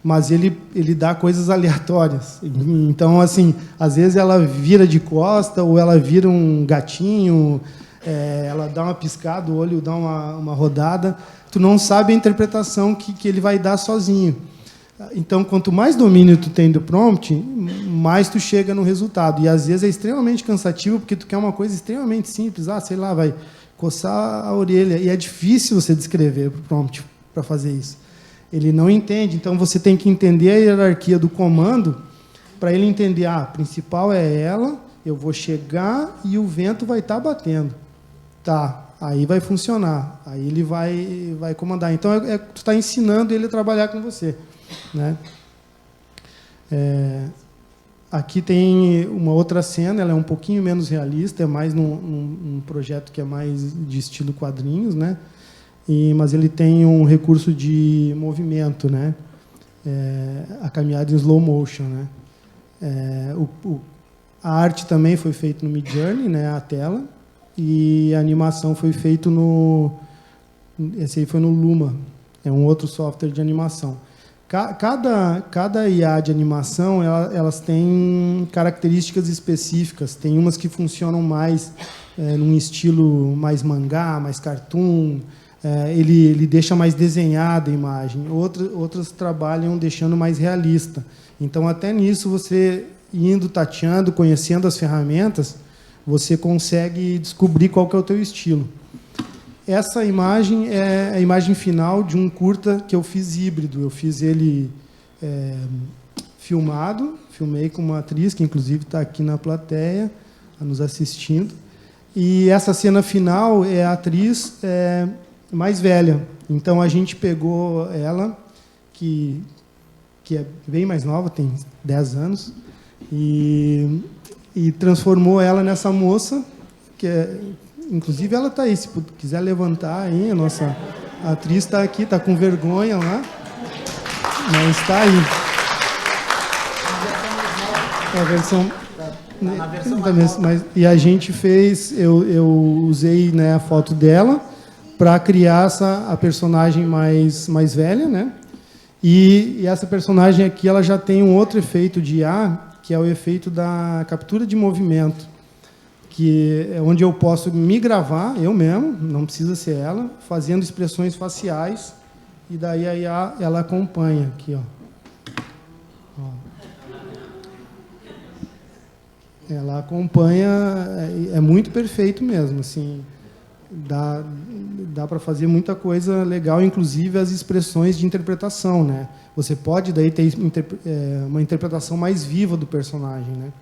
Mas ele dá coisas aleatórias. Então, assim, às vezes ela vira de costa ou ela vira um gatinho, ela dá uma piscada, o olho dá uma rodada. Tu não sabe a interpretação que ele vai dar sozinho. Então, quanto mais domínio tu tem do prompt, mais tu chega no resultado. E, às vezes, é extremamente cansativo, porque tu quer uma coisa extremamente simples. Sei lá, vai coçar a orelha. E é difícil você descrever o prompt para fazer isso. Ele não entende, então você tem que entender a hierarquia do comando para ele entender, a principal é ela, eu vou chegar e o vento vai estar batendo. Tá, aí vai funcionar, aí ele vai comandar. Então, tu está ensinando ele a trabalhar com você, né? Aqui tem uma outra cena, ela é um pouquinho menos realista, é mais num projeto que é mais de estilo quadrinhos, né? Mas ele tem um recurso de movimento, né? A caminhada em slow motion, né? A arte também foi feita no Midjourney, né? A tela, e a animação foi feita esse aí foi no Luma, é um outro software de animação. Cada IA de animação, elas têm características específicas. Tem umas que funcionam mais num estilo mais mangá, mais cartoon. Ele deixa mais desenhada a imagem. Outras trabalham deixando mais realista. Então, até nisso, você indo, tateando, conhecendo as ferramentas, você consegue descobrir qual que é o teu estilo. Essa imagem é a imagem final de um curta que eu fiz híbrido. Eu fiz ele filmei com uma atriz, que inclusive está aqui na plateia, nos assistindo. E essa cena final é a atriz mais velha. Então, a gente pegou ela, que é bem mais nova, tem 10 anos, e transformou ela nessa moça, inclusive ela está aí, se quiser levantar aí, a nossa atriz está aqui, está com vergonha lá, mas está aí. A versão... E a gente fez, eu usei, né, a foto dela para criar a personagem mais velha, né? E essa personagem aqui, ela já tem um outro efeito de IA, que é o efeito da captura de movimento, que é onde eu posso me gravar, eu mesmo, não precisa ser ela, fazendo expressões faciais, e daí a IA, ela acompanha aqui, ó. Ela acompanha, é muito perfeito mesmo, assim, dá para fazer muita coisa legal, inclusive as expressões de interpretação, né? Você pode daí ter uma interpretação mais viva do personagem, né?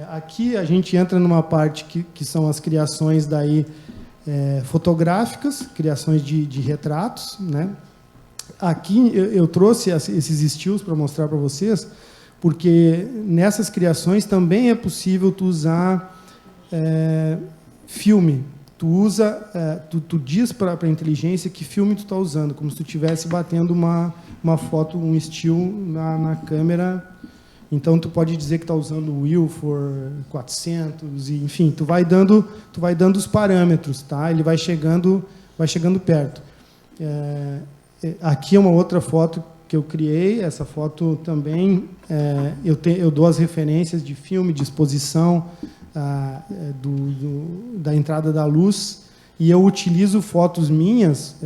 Aqui a gente entra numa parte que são as criações daí fotográficas, criações de retratos, né? Aqui eu trouxe esses estilos para mostrar para vocês, porque nessas criações também é possível tu usar filme. Tu diz para a inteligência que filme tu está usando, como se tu estivesse batendo uma foto, um estilo na câmera Então, tu pode dizer que está usando o Ilford 400, e, enfim, tu vai dando os parâmetros, tá? Ele vai chegando perto. Aqui é uma outra foto que eu criei. Essa foto também, eu dou as referências de filme, de exposição, da entrada da luz, e eu utilizo fotos minhas,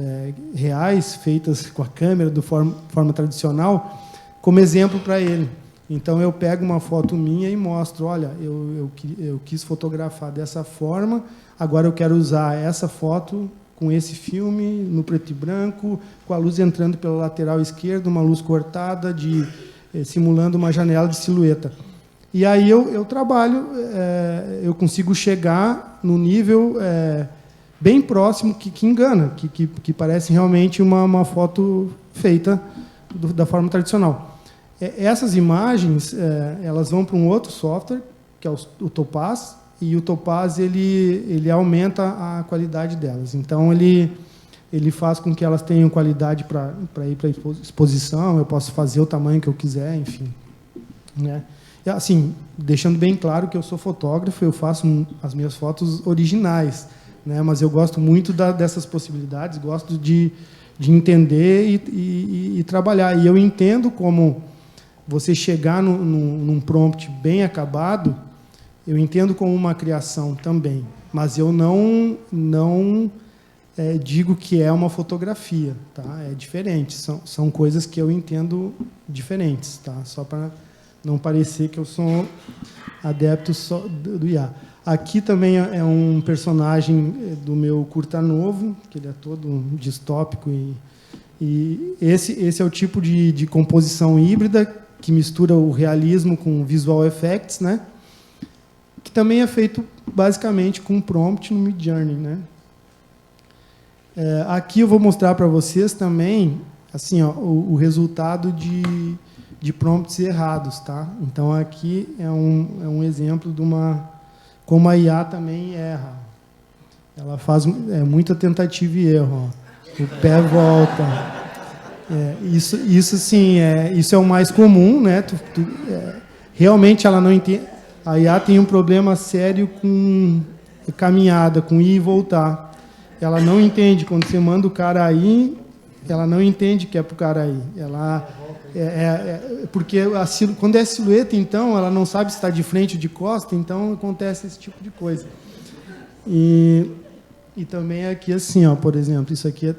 reais, feitas com a câmera, de forma tradicional, como exemplo para ele. Então, eu pego uma foto minha e mostro, olha, eu quis fotografar dessa forma, agora eu quero usar essa foto com esse filme, no preto e branco, com a luz entrando pela lateral esquerda, uma luz cortada, simulando uma janela de silhueta. E aí eu trabalho, eu consigo chegar no nível bem próximo, que engana, que parece realmente uma foto feita da forma tradicional. Essas imagens, elas vão para um outro software, que é o Topaz, e o Topaz ele aumenta a qualidade delas. Então, ele faz com que elas tenham qualidade para ir para a exposição, eu posso fazer o tamanho que eu quiser, enfim. Né? E, assim, deixando bem claro que eu sou fotógrafo, eu faço as minhas fotos originais, né? Mas eu gosto muito dessas possibilidades, gosto de entender e trabalhar. E eu entendo como você chegar num prompt bem acabado, eu entendo como uma criação também, mas eu não digo que é uma fotografia, tá? É diferente, são coisas que eu entendo diferentes, tá? Só para não parecer que eu sou adepto só do IA. Aqui também é um personagem do meu curta novo, que ele é todo distópico, e esse é o tipo de composição híbrida que mistura o realismo com visual effects, né? Que também é feito basicamente com prompt no Midjourney, né? Aqui eu vou mostrar para vocês também, assim, ó, o resultado de prompts errados, tá? Então aqui é um exemplo de como a IA também erra. Ela faz muita tentativa e erro, ó. O pé volta. Isso sim, isso é o mais comum, né? Realmente ela não entende. A IA tem um problema sério com caminhada, com ir e voltar. Ela não entende quando você manda o cara ir, ela não entende que é para o cara ir. Porque quando é silhueta, então, ela não sabe se está de frente ou de costa, então acontece esse tipo de coisa. E também aqui, assim, ó, por exemplo, isso aqui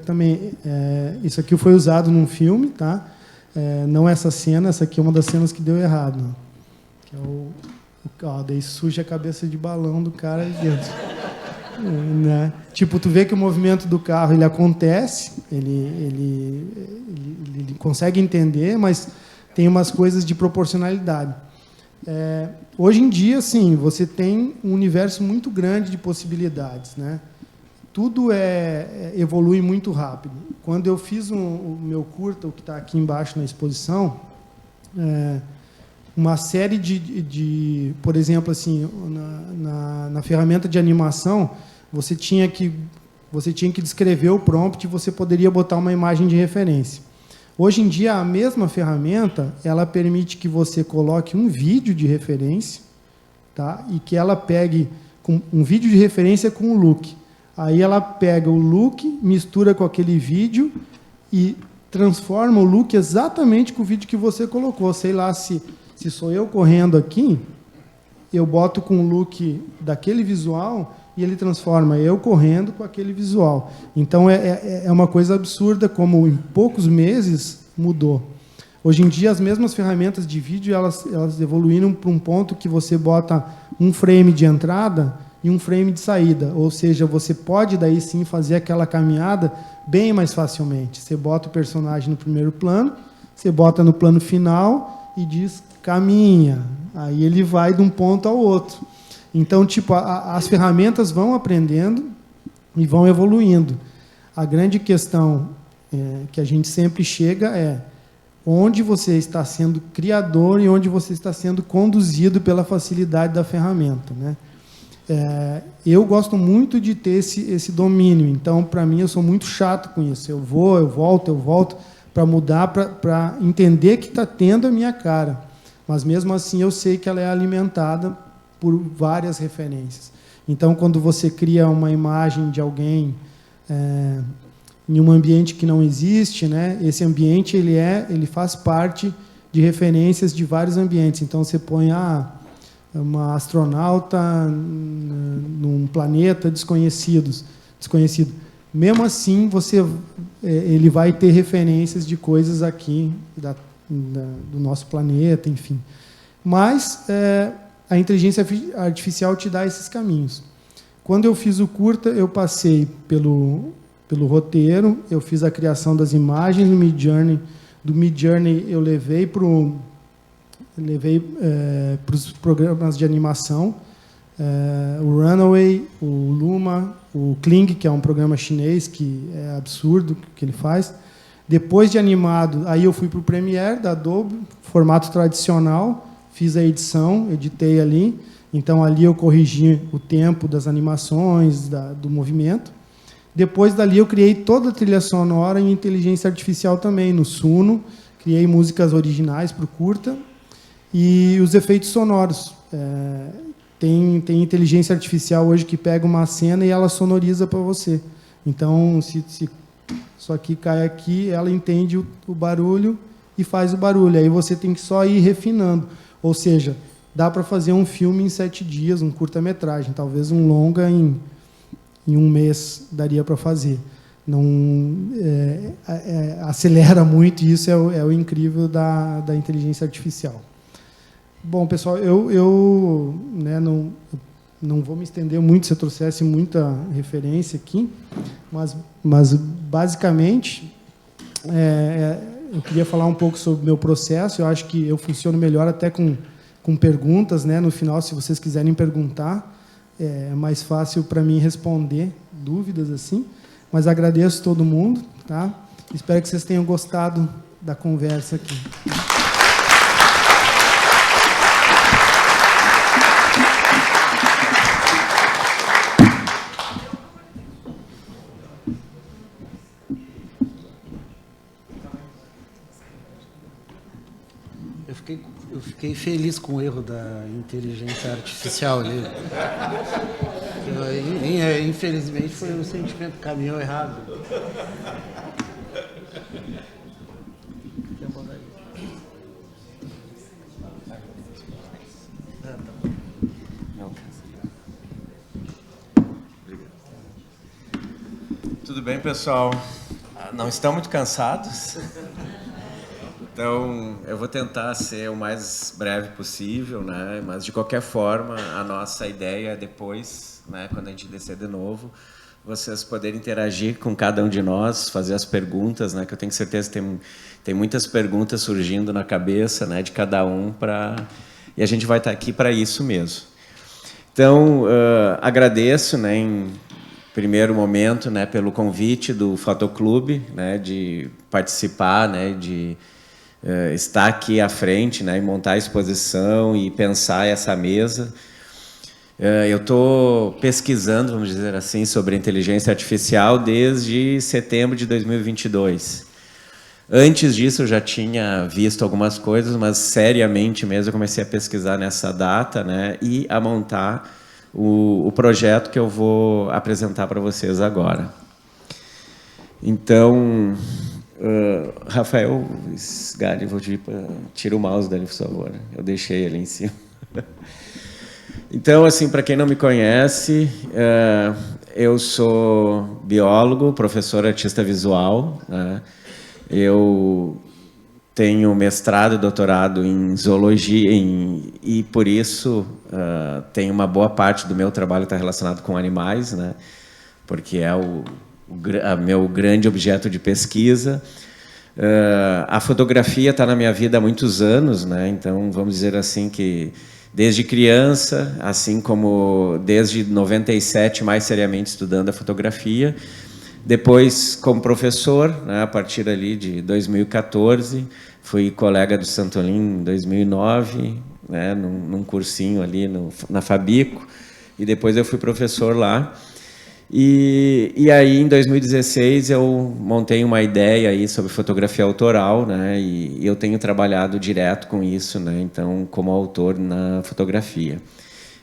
isso aqui foi usado num filme, tá? Não essa cena, essa aqui é uma das cenas que deu errado. Que é daí suja a cabeça de balão do cara aí dentro. Né? Tipo, tu vê que o movimento do carro ele acontece, ele consegue entender, mas tem umas coisas de proporcionalidade. Hoje em dia, sim, você tem um universo muito grande de possibilidades, né? Tudo evolui muito rápido. Quando eu fiz o meu curta, o que está aqui embaixo na exposição, uma série por exemplo, assim, na ferramenta de animação, você tinha que descrever o prompt e você poderia botar uma imagem de referência. Hoje em dia, a mesma ferramenta, ela permite que você coloque um vídeo de referência, tá? E que ela pegue um vídeo de referência com o look. Aí ela pega o look, mistura com aquele vídeo e transforma o look exatamente com o vídeo que você colocou. Sei lá, se sou eu correndo aqui, eu boto com o look daquele visual e ele transforma eu correndo com aquele visual. Então, é uma coisa absurda como em poucos meses mudou. Hoje em dia, as mesmas ferramentas de vídeo, elas evoluíram para um ponto que você bota um frame de entrada e um frame de saída. Ou seja, você pode, daí sim, fazer aquela caminhada bem mais facilmente. Você bota o personagem no primeiro plano, você bota no plano final e diz caminha. Aí ele vai de um ponto ao outro. Então, tipo, as ferramentas vão aprendendo e vão evoluindo. A grande questão que a gente sempre chega é onde você está sendo criador e onde você está sendo conduzido pela facilidade da ferramenta, né? Eu gosto muito de ter esse domínio. Então, para mim, eu sou muito chato com isso. Eu volto para mudar, para entender que está tendo a minha cara. mas mesmo assim eu sei que ela é alimentada por várias referências. Então, quando você cria uma imagem de alguém em um ambiente que não existe, né, esse ambiente ele faz parte de referências de vários ambientes. Então, você põe uma astronauta num planeta desconhecido. Mesmo assim, ele vai ter referências de coisas aqui do nosso planeta, enfim. Mas a inteligência artificial te dá esses caminhos. Quando eu fiz o curta, eu passei pelo roteiro, eu fiz a criação das imagens no Midjourney. Do Midjourney eu levei para os programas de animação, o Runway, o Luma, o Kling, que é um programa chinês que é absurdo que ele faz. Depois de animado, aí eu fui para o Premiere da Adobe, formato tradicional, fiz a edição, editei ali. Então, ali eu corrigi o tempo das animações, do movimento. Depois dali, eu criei toda a trilha sonora em inteligência artificial também, no Suno. Criei músicas originais para o curta. E os efeitos sonoros. Tem inteligência artificial hoje que pega uma cena e ela sonoriza para você. Então, se isso aqui cai aqui, ela entende o barulho e faz o barulho. Aí você tem que só ir refinando. Ou seja, dá para fazer um filme em 7 dias, um curta-metragem. Talvez um longa em 1 mês daria para fazer. Não acelera muito, e isso é o incrível da inteligência artificial. Bom, pessoal, eu não vou me estender muito se eu trouxesse muita referência aqui, mas basicamente, eu queria falar um pouco sobre o meu processo. Eu acho que eu funciono melhor até com perguntas, né? No final, se vocês quiserem perguntar, é mais fácil para mim responder dúvidas assim. Mas agradeço todo mundo, tá? Espero que vocês tenham gostado da conversa aqui. Eu fiquei feliz com o erro da inteligência artificial ali. Infelizmente, foi um sentimento que caminhou errado. Tudo bem, pessoal? Não estão muito cansados? Então, eu vou tentar ser o mais breve possível, né? Mas, de qualquer forma, a nossa ideia é depois, né, quando a gente descer de novo, vocês poderem interagir com cada um de nós, fazer as perguntas, né? Que eu tenho certeza que tem muitas perguntas surgindo na cabeça, né, de cada um, e a gente vai estar aqui para isso mesmo. Então, agradeço, né, em primeiro momento, né, pelo convite do Fotoclube, né, de participar, né, de estar aqui à frente, né, e montar a exposição e pensar essa mesa. Eu estou pesquisando, vamos dizer assim, sobre inteligência artificial desde setembro de 2022. Antes disso, eu já tinha visto algumas coisas, mas seriamente mesmo eu comecei a pesquisar nessa data, né, e a montar o projeto que eu vou apresentar para vocês agora. Então, Rafael Sgali, vou pedir para tirar o mouse dele, por favor. Eu deixei ele em cima. Então, assim, para quem não me conhece, eu sou biólogo, professor artista visual, né? Eu tenho mestrado e doutorado em zoologia e, por isso, tem uma boa parte do meu trabalho que está relacionado com animais, né? Porque é o meu grande objeto de pesquisa. A fotografia está na minha vida há muitos anos, né? Então, vamos dizer assim que, desde criança, assim como desde 97, mais seriamente estudando a fotografia. Depois, como professor, né, a partir ali de 2014, fui colega do Santolin em 2009, né, num cursinho ali na Fabico, e depois eu fui professor lá. E aí, em 2016, eu montei uma ideia aí sobre fotografia autoral, né? E eu tenho trabalhado direto com isso, né? Então, como autor na fotografia.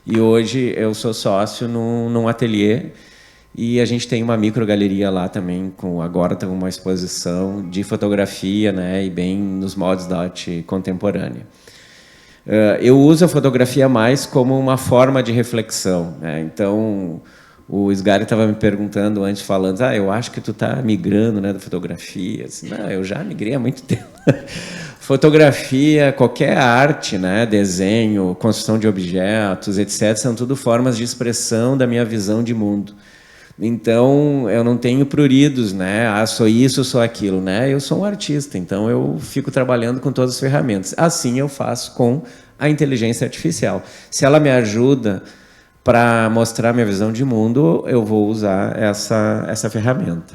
E hoje eu sou sócio num ateliê e a gente tem uma microgaleria lá também, agora tem uma exposição de fotografia, né? E bem nos moldes da arte contemporânea. Eu uso a fotografia mais como uma forma de reflexão, né? Então, o Sgari estava me perguntando antes, falando, eu acho que tu está migrando, né, da fotografia. Assim, não, eu já migrei há muito tempo. Fotografia, qualquer arte, né, desenho, construção de objetos, etc., são tudo formas de expressão da minha visão de mundo. Então, eu não tenho pruridos, né? Sou isso, sou aquilo, né? Eu sou um artista, então eu fico trabalhando com todas as ferramentas. Assim eu faço com a inteligência artificial. Se ela me ajuda para mostrar minha visão de mundo, eu vou usar essa ferramenta.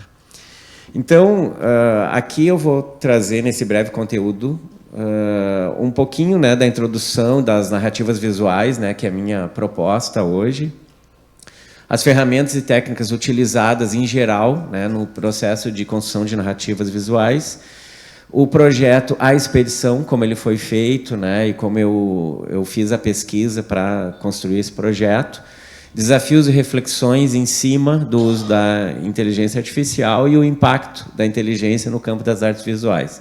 Então, aqui eu vou trazer, nesse breve conteúdo, um pouquinho, né, da introdução das narrativas visuais, né, que é a minha proposta hoje, as ferramentas e técnicas utilizadas em geral, né, no processo de construção de narrativas visuais, o projeto A Expedição, como ele foi feito, né, e como eu fiz a pesquisa para construir esse projeto, desafios e reflexões em cima do uso da inteligência artificial e o impacto da inteligência no campo das artes visuais.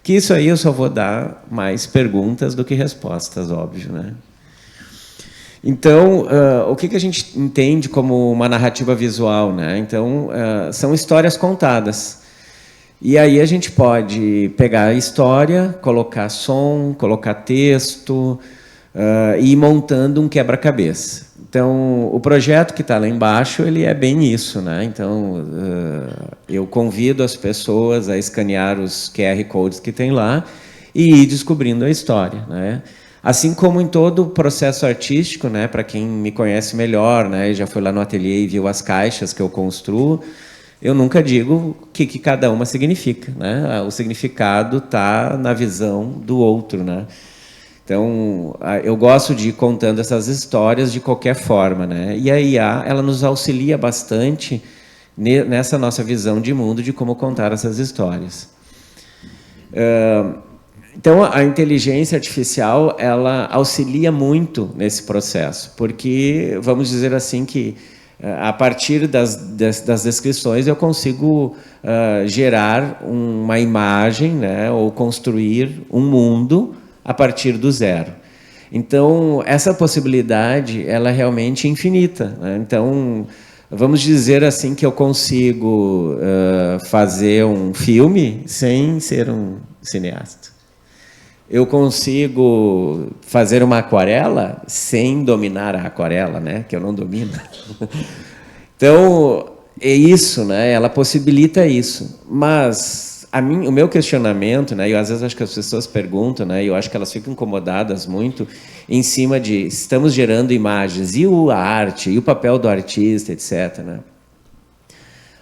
Que isso aí eu só vou dar mais perguntas do que respostas, óbvio, né? Então, o que a gente entende como uma narrativa visual, né? Então, são histórias contadas. E aí a gente pode pegar a história, colocar som, colocar texto e ir montando um quebra-cabeça. Então, o projeto que está lá embaixo, ele é bem isso, né? Então, eu convido as pessoas a escanear os QR Codes que tem lá e ir descobrindo a história, né? Assim como em todo o processo artístico, né? Para quem me conhece melhor, né? Já foi lá no ateliê e viu as caixas que eu construo, eu nunca digo o que cada uma significa, né? O significado está na visão do outro, né? Então, eu gosto de ir contando essas histórias de qualquer forma, né? E a IA, ela nos auxilia bastante nessa nossa visão de mundo, de como contar essas histórias. Então, a inteligência artificial, ela auxilia muito nesse processo, porque, vamos dizer assim, que a partir das descrições eu consigo gerar uma imagem, né, ou construir um mundo a partir do zero. Então, essa possibilidade, ela é realmente infinita, né? Então, vamos dizer assim que eu consigo fazer um filme sem ser um cineasta. Eu consigo fazer uma aquarela sem dominar a aquarela, né? Que eu não domino. Então, é isso, né? Ela possibilita isso. Mas o meu questionamento, né? E às vezes acho que as pessoas perguntam, né? E eu acho que elas ficam incomodadas muito em cima de estamos gerando imagens e a arte e o papel do artista, etc. Né?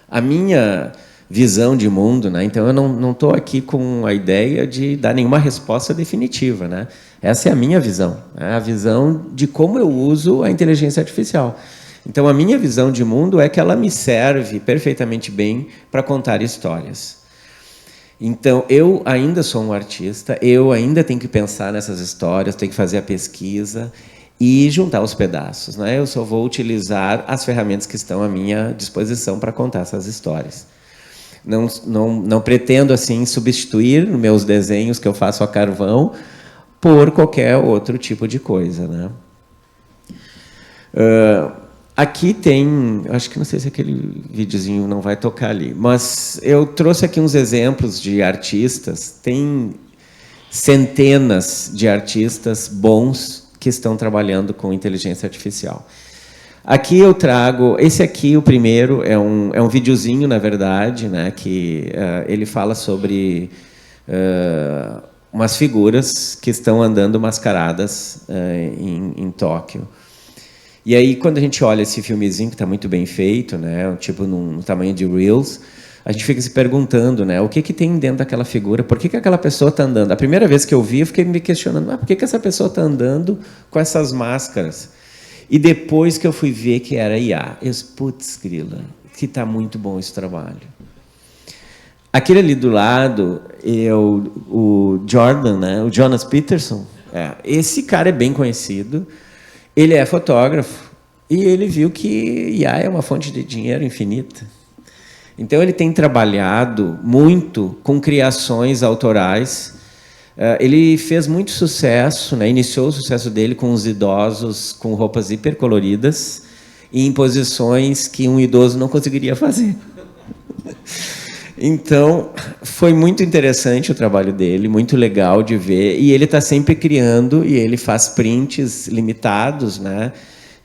A minha visão de mundo, né? Então eu não estou aqui com a ideia de dar nenhuma resposta definitiva, né? Essa é a minha visão, né? A visão de como eu uso a inteligência artificial. Então a minha visão de mundo é que ela me serve perfeitamente bem para contar histórias. Então eu ainda sou um artista, eu ainda tenho que pensar nessas histórias, tenho que fazer a pesquisa e juntar os pedaços, né? Eu só vou utilizar as ferramentas que estão à minha disposição para contar essas histórias. Não pretendo, assim, substituir meus desenhos que eu faço a carvão por qualquer outro tipo de coisa, né? Aqui tem... Acho que não sei se aquele videozinho não vai tocar ali, mas eu trouxe aqui uns exemplos de artistas. Tem centenas de artistas bons que estão trabalhando com inteligência artificial. Aqui eu trago... Esse aqui, o primeiro, é um videozinho, na verdade, né, que ele fala sobre umas figuras que estão andando mascaradas em Tóquio. E aí, quando a gente olha esse filmezinho, que está muito bem feito, né, tipo no tamanho de Reels, a gente fica se perguntando, né, o que tem dentro daquela figura, por que aquela pessoa está andando? A primeira vez que eu vi, eu fiquei me questionando, por que essa pessoa está andando com essas máscaras? E depois que eu fui ver que era IA, eu disse, putz, grila, que está muito bom esse trabalho. Aquele ali do lado, o Jordan, né? O Jonas Peterson, esse cara é bem conhecido, ele é fotógrafo, e ele viu que IA é uma fonte de dinheiro infinita. Então, ele tem trabalhado muito com criações autorais. Ele fez muito sucesso, né? Iniciou o sucesso dele com os idosos com roupas hipercoloridas e em posições que um idoso não conseguiria fazer. Então, foi muito interessante o trabalho dele, muito legal de ver. E ele está sempre criando, e ele faz prints limitados, né?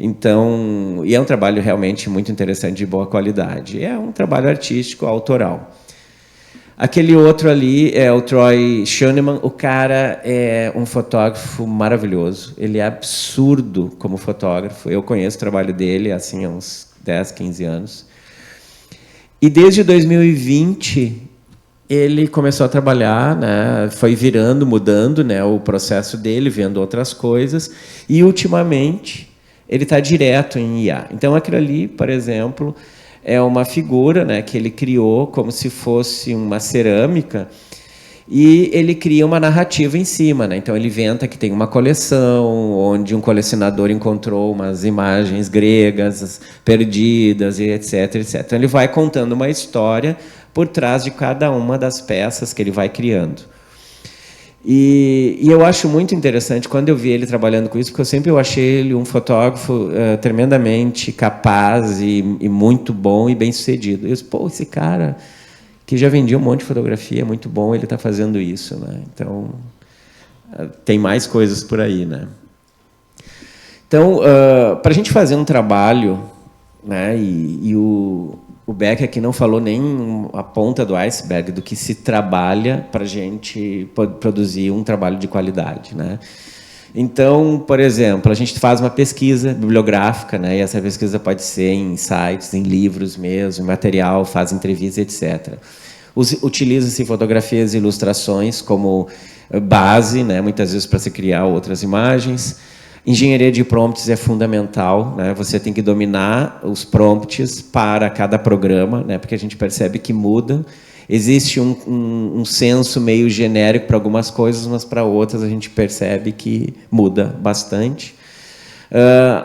Então, e é um trabalho realmente muito interessante, de boa qualidade. É um trabalho artístico, autoral. Aquele outro ali é o Troy Schoeneman. O cara é um fotógrafo maravilhoso. Ele é absurdo como fotógrafo. Eu conheço o trabalho dele assim, há uns 10, 15 anos. E desde 2020, ele começou a trabalhar, né? Foi virando, mudando, né, o processo dele, vendo outras coisas. E, ultimamente, ele está direto em IA. Então, aquilo ali, por exemplo, é uma figura, né, que ele criou como se fosse uma cerâmica, e ele cria uma narrativa em cima, né? Então, ele inventa que tem uma coleção onde um colecionador encontrou umas imagens gregas perdidas, e etc, etc. Então, ele vai contando uma história por trás de cada uma das peças que ele vai criando. E eu acho muito interessante quando eu vi ele trabalhando com isso, porque eu achei ele um fotógrafo tremendamente capaz e muito bom e bem-sucedido. Eu disse, pô, esse cara que já vendia um monte de fotografia, é muito bom, ele está fazendo isso, né? Então, tem mais coisas por aí, né? Então, para a gente fazer um trabalho, né, e o Beck aqui não falou nem a ponta do iceberg do que se trabalha para a gente produzir um trabalho de qualidade, né? Então, por exemplo, a gente faz uma pesquisa bibliográfica, né? E essa pesquisa pode ser em sites, em livros mesmo, em material, faz entrevistas, etc. Utiliza-se fotografias e ilustrações como base, né? Muitas vezes para se criar outras imagens. Engenharia de prompts é fundamental, né? Você tem que dominar os prompts para cada programa, né? Porque a gente percebe que muda. Existe um senso meio genérico para algumas coisas, mas para outras a gente percebe que muda bastante.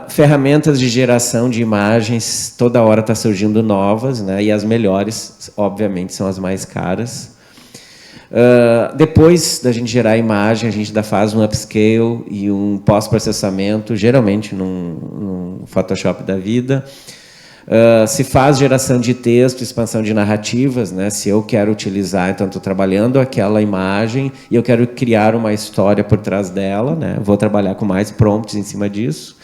Ferramentas de geração de imagens, toda hora está surgindo novas, né? E as melhores, obviamente, são as mais caras. Depois da gente gerar a imagem, a gente ainda faz um upscale e um pós-processamento, geralmente num Photoshop da vida. Se faz geração de texto, expansão de narrativas, né? Se eu quero utilizar, então estou trabalhando aquela imagem e eu quero criar uma história por trás dela, né? Vou trabalhar com mais prompts em cima disso.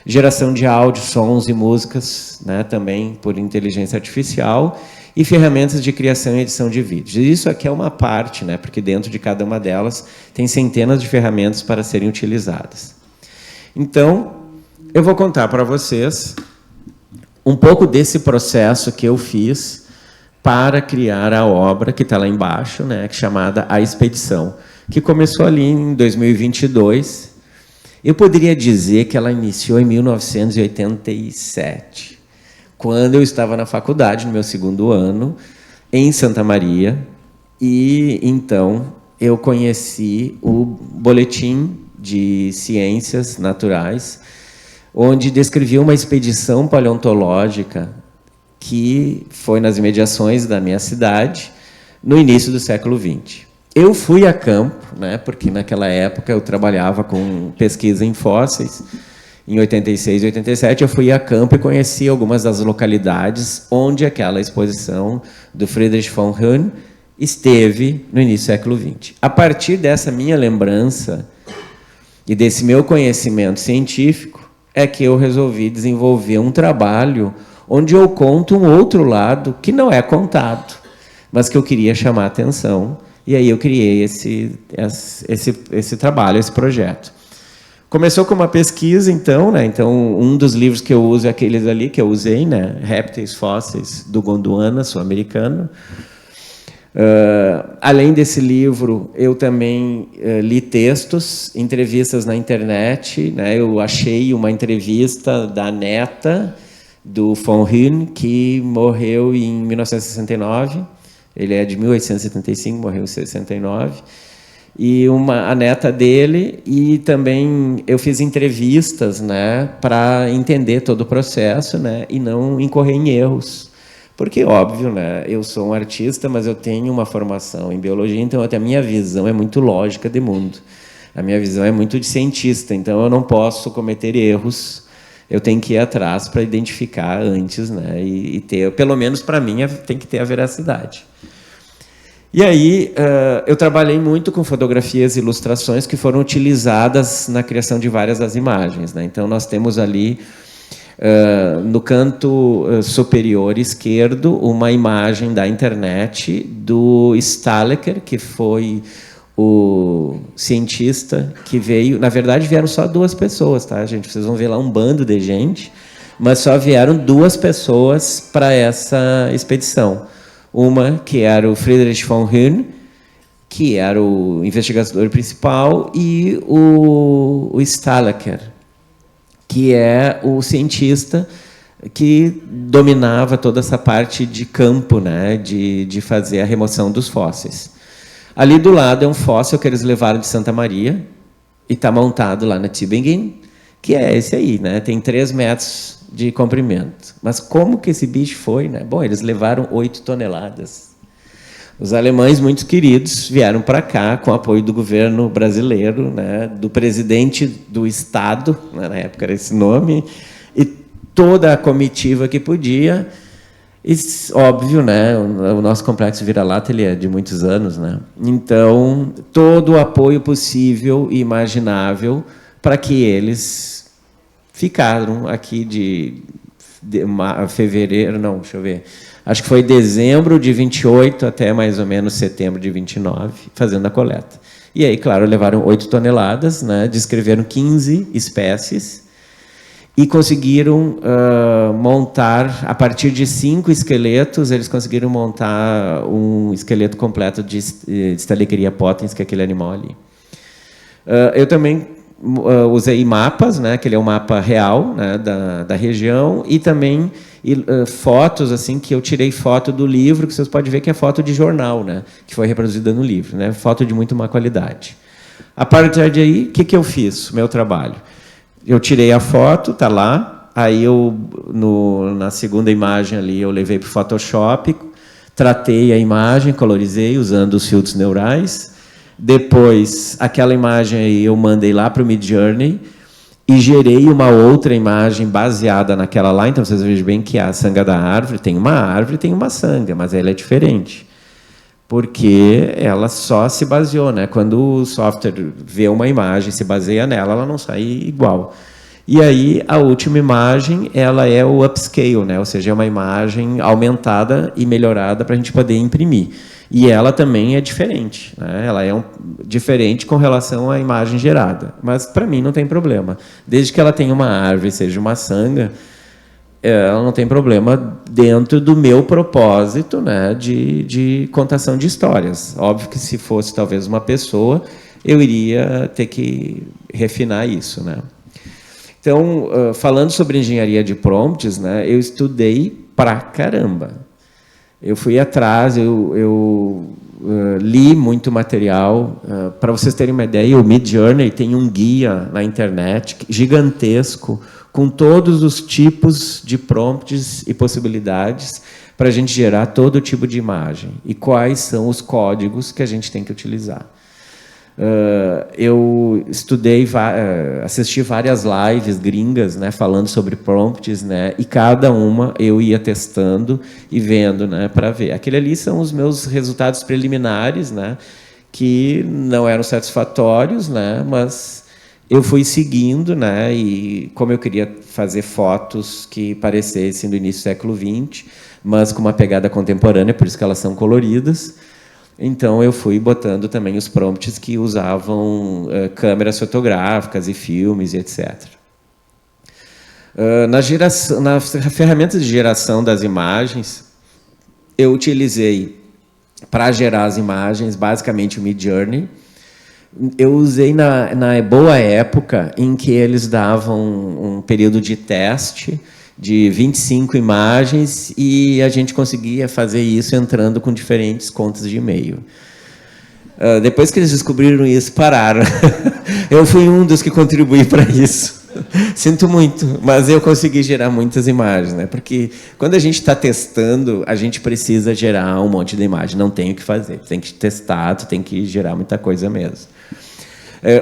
Geração de áudio, sons e músicas, né? Também por inteligência artificial. E ferramentas de criação e edição de vídeos. Isso aqui é uma parte, né? Porque dentro de cada uma delas tem centenas de ferramentas para serem utilizadas. Então, eu vou contar para vocês um pouco desse processo que eu fiz para criar a obra que está lá embaixo, né? Chamada A Expedição, que começou ali em 2022. Eu poderia dizer que ela iniciou em 1987. Quando eu estava na faculdade, no meu segundo ano, em Santa Maria, e então eu conheci o Boletim de Ciências Naturais, onde descrevia uma expedição paleontológica que foi nas imediações da minha cidade, no início do século XX. Eu fui a campo, né, porque naquela época eu trabalhava com pesquisa em fósseis. Em 86 e 87, eu fui a campo e conheci algumas das localidades onde aquela exposição do Friedrich von Huene esteve no início do século XX. A partir dessa minha lembrança e desse meu conhecimento científico, é que eu resolvi desenvolver um trabalho onde eu conto um outro lado que não é contado, mas que eu queria chamar a atenção. E aí eu criei esse trabalho, esse projeto. Começou com uma pesquisa, então, né? Então, um dos livros que eu uso é aqueles ali que eu usei, né? Répteis Fósseis, do Gondwana, sul-americano. Além desse livro, eu também li textos, entrevistas na internet, né? Eu achei uma entrevista da neta do von Huene, que morreu em 1969. Ele é de 1875, morreu em 69. E a neta dele, e também eu fiz entrevistas, né, para entender todo o processo, né, e não incorrer em erros. Porque, óbvio, né, eu sou um artista, mas eu tenho uma formação em biologia, então até a minha visão é muito lógica de mundo. A minha visão é muito de cientista, então eu não posso cometer erros. Eu tenho que ir atrás para identificar antes, né, e ter, pelo menos para mim, tem que ter a veracidade. E aí, eu trabalhei muito com fotografias e ilustrações que foram utilizadas na criação de várias das imagens, né? Então, nós temos ali, no canto superior esquerdo, uma imagem da internet do Stahlecker, que foi o cientista que veio... Na verdade, vieram só 2 pessoas, tá, gente? Vocês vão ver lá um bando de gente, mas só vieram 2 pessoas para essa expedição. Uma que era o Friedrich von Huene, que era o investigador principal, e o Stahlecker, que é o cientista que dominava toda essa parte de campo, né, de fazer a remoção dos fósseis. Ali do lado é um fóssil que eles levaram de Santa Maria e está montado lá na Tübingen, que é esse aí, né? Tem 3 metros de comprimento. Mas como que esse bicho foi, né? Bom, eles levaram 8 toneladas. Os alemães, muito queridos, vieram para cá com o apoio do governo brasileiro, né? Do presidente do Estado, né? Na época era esse nome, e toda a comitiva que podia. E, óbvio, né? O nosso complexo Vira-Lata ele é de muitos anos, né? Então, todo o apoio possível e imaginável para que eles ficaram aqui de fevereiro, não, deixa eu ver, acho que foi dezembro de 28 até mais ou menos setembro de 29, fazendo a coleta. E aí, claro, levaram 8 toneladas, né, descreveram 15 espécies e conseguiram montar, a partir de 5 esqueletos, eles conseguiram montar um esqueleto completo de Stahleckeria potens, que é aquele animal ali. Eu também usei mapas, né, que ele é um mapa real, né, da região, e também fotos assim que eu tirei foto do livro, que vocês podem ver que é foto de jornal, né, que foi reproduzida no livro, né, foto de muito má qualidade. A partir daí, o que eu fiz? Meu trabalho. Eu tirei a foto, está lá, aí na segunda imagem ali eu levei para o Photoshop, tratei a imagem, colorizei usando os filtros neurais. Depois, aquela imagem aí eu mandei lá para o Midjourney e gerei uma outra imagem baseada naquela lá. Então, vocês vejam bem que a sanga da árvore tem uma sanga, mas ela é diferente. Porque ela só se baseou, né? Quando o software vê uma imagem, se baseia nela, ela não sai igual. E aí, a última imagem, ela é o upscale, né? Ou seja, é uma imagem aumentada e melhorada para a gente poder imprimir. E ela também é diferente, né? Ela é diferente com relação à imagem gerada. Mas, para mim, não tem problema. Desde que ela tenha uma árvore, seja uma sanga, ela não tem problema dentro do meu propósito, né, de contação de histórias. Óbvio que, se fosse, talvez, uma pessoa, eu iria ter que refinar isso, né? Então, falando sobre engenharia de prompts, né, eu estudei pra caramba. Eu fui atrás, eu li muito material. Para vocês terem uma ideia, o Midjourney tem um guia na internet gigantesco com todos os tipos de prompts e possibilidades para a gente gerar todo tipo de imagem e quais são os códigos que a gente tem que utilizar. Eu estudei, assisti várias lives gringas, né, falando sobre prompts, né, e cada uma eu ia testando e vendo, né, para ver. Aquele ali são os meus resultados preliminares, né, que não eram satisfatórios, né, mas eu fui seguindo, né, e como eu queria fazer fotos que parecessem do início do século XX, mas com uma pegada contemporânea, por isso que elas são coloridas. Então, eu fui botando também os prompts que usavam câmeras fotográficas e filmes, e etc. Nas ferramentas de geração das imagens, eu utilizei para gerar as imagens, basicamente o Midjourney. Eu usei na boa época em que eles davam um período de teste de 25 imagens e a gente conseguia fazer isso entrando com diferentes contas de e-mail. Depois que eles descobriram isso, pararam. Eu fui um dos que contribuí para isso. Sinto muito, mas eu consegui gerar muitas imagens, né? Porque quando a gente está testando, a gente precisa gerar um monte de imagem. Não tem o que fazer. Tem que testar, tem que gerar muita coisa mesmo.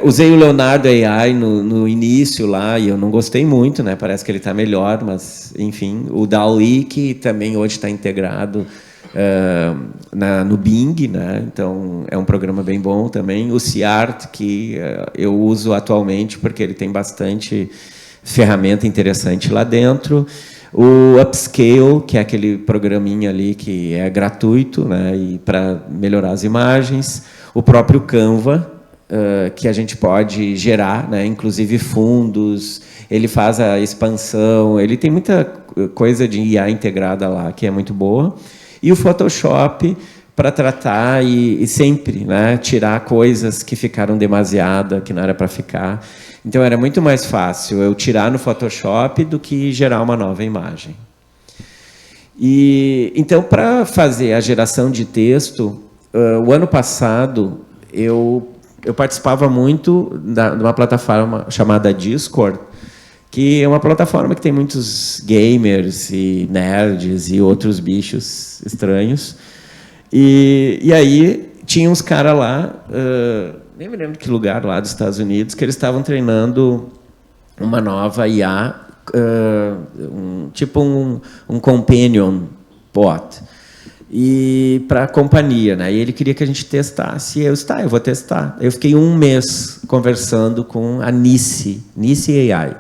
Usei o Leonardo AI no início lá e eu não gostei muito, né? Parece que ele está melhor, mas enfim. O DALL-E, que também hoje está integrado no Bing, né? Então é um programa bem bom também. O Ciart, que eu uso atualmente porque ele tem bastante ferramenta interessante lá dentro. O Upscale, que é aquele programinha ali que é gratuito, né? E para melhorar as imagens. O próprio Canva, que a gente pode gerar, né? Inclusive fundos, ele faz a expansão, ele tem muita coisa de IA integrada lá, que é muito boa. E o Photoshop, para tratar e sempre, né, tirar coisas que ficaram demasiadas, que não era para ficar. Então, era muito mais fácil eu tirar no Photoshop do que gerar uma nova imagem. Então, para fazer a geração de texto, o ano passado, eu participava muito de uma plataforma chamada Discord, que é uma plataforma que tem muitos gamers e nerds e outros bichos estranhos. E aí tinha uns caras lá, nem me lembro de que lugar lá dos Estados Unidos, que eles estavam treinando uma nova IA, tipo um companion bot, e para a companhia, né? E ele queria que a gente testasse. E eu disse, eu vou testar. Eu fiquei 1 mês conversando com a Nice AI.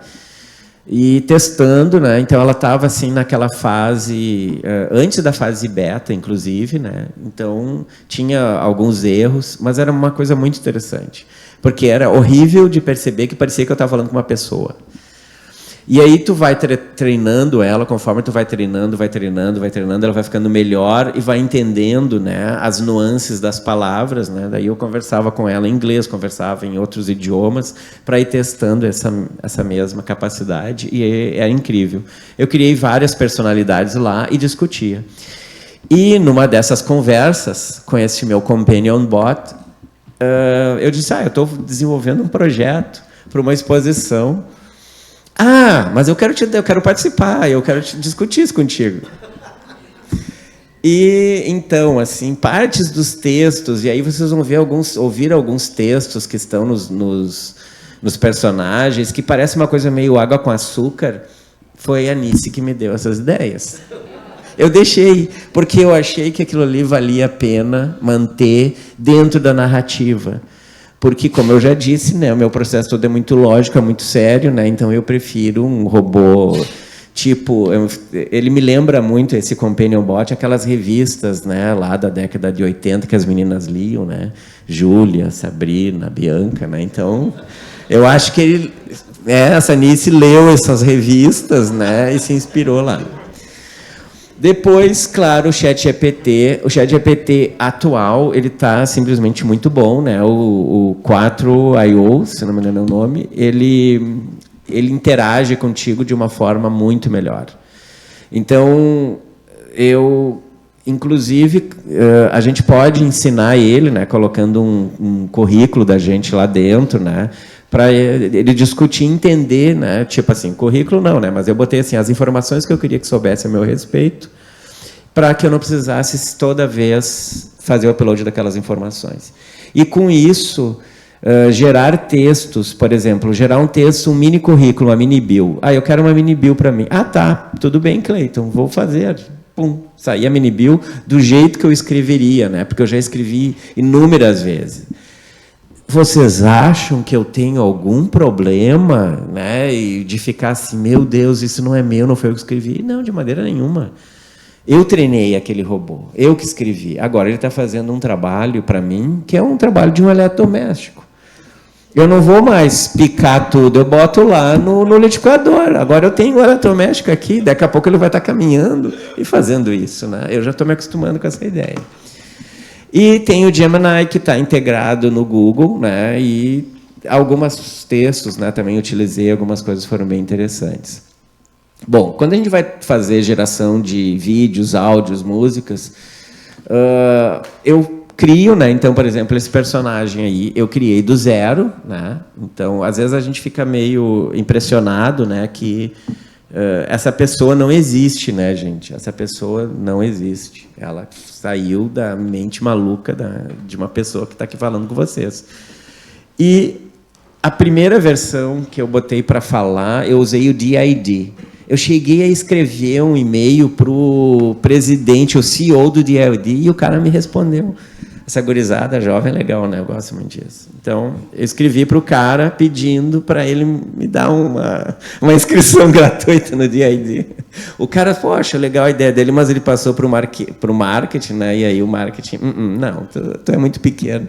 E testando, né? Então ela estava assim naquela fase antes da fase beta, inclusive, né? Então tinha alguns erros, mas era uma coisa muito interessante, porque era horrível de perceber que parecia que eu estava falando com uma pessoa. E aí tu vai treinando ela, conforme tu vai treinando, ela vai ficando melhor e vai entendendo, né, as nuances das palavras, né? Daí eu conversava com ela em inglês, conversava em outros idiomas para ir testando essa mesma capacidade e é incrível. Eu criei várias personalidades lá e discutia. E numa dessas conversas com esse meu companion bot, eu disse, eu estou desenvolvendo um projeto para uma exposição. Mas eu quero participar, eu quero discutir isso contigo. E então, assim, partes dos textos, e aí vocês vão ouvir alguns textos que estão nos personagens, que parece uma coisa meio água com açúcar. Foi a Nice que me deu essas ideias. Eu deixei, porque eu achei que aquilo ali valia a pena manter dentro da narrativa. Porque, como eu já disse, né, o meu processo todo é muito lógico, é muito sério, né, então eu prefiro um robô, tipo, ele me lembra muito, esse Companion Bot, aquelas revistas, né, lá da década de 80 que as meninas liam, né, Júlia, Sabrina, Bianca, né, então eu acho que essa Nice leu essas revistas, né, e se inspirou lá. Depois, claro, o ChatGPT atual, ele está simplesmente muito bom, né? O 4.io, se não me engano é o nome, ele interage contigo de uma forma muito melhor. Então, inclusive, a gente pode ensinar ele, né? Colocando um currículo da gente lá dentro, né? Para ele discutir, entender, né? Tipo assim, currículo não, né? Mas eu botei assim as informações que eu queria que soubesse a meu respeito, para que eu não precisasse toda vez fazer o upload daquelas informações. E com isso, gerar textos, por exemplo, gerar um texto, um mini currículo, uma mini bio. Eu quero uma mini bio para mim. Tá, tudo bem, Cleiton, vou fazer. Pum, saía a mini bio do jeito que eu escreveria, né? Porque eu já escrevi inúmeras vezes. Vocês acham que eu tenho algum problema, né, de ficar assim, meu Deus, isso não é meu, não foi eu que escrevi? Não, de maneira nenhuma. Eu treinei aquele robô, eu que escrevi. Agora ele está fazendo um trabalho para mim que é um trabalho de um eletrodoméstico. Eu não vou mais picar tudo, eu boto lá no liquidificador. Agora eu tenho um eletrodoméstico aqui, daqui a pouco ele vai estar caminhando e fazendo isso, né? Eu já estou me acostumando com essa ideia. E tem o Gemini, que está integrado no Google, né? E alguns textos, né, também utilizei, algumas coisas foram bem interessantes. Bom, quando a gente vai fazer geração de vídeos, áudios, músicas, eu crio, né? Então, por exemplo, esse personagem aí eu criei do zero, né? Então, às vezes a gente fica meio impressionado, né, que essa pessoa não existe, né, gente? Essa pessoa não existe. Ela saiu da mente maluca de uma pessoa que está aqui falando com vocês. E a primeira versão que eu botei para falar, eu usei o DID. Eu cheguei a escrever um e-mail para o presidente, o CEO do DID, e o cara me respondeu. Essa gurizada jovem é legal, né? Eu gosto muito disso. Então, eu escrevi para o cara pedindo para ele me dar uma inscrição gratuita no DID. O cara, poxa, legal a ideia dele, mas ele passou para o marketing, né? E aí o marketing, não, tu é muito pequeno.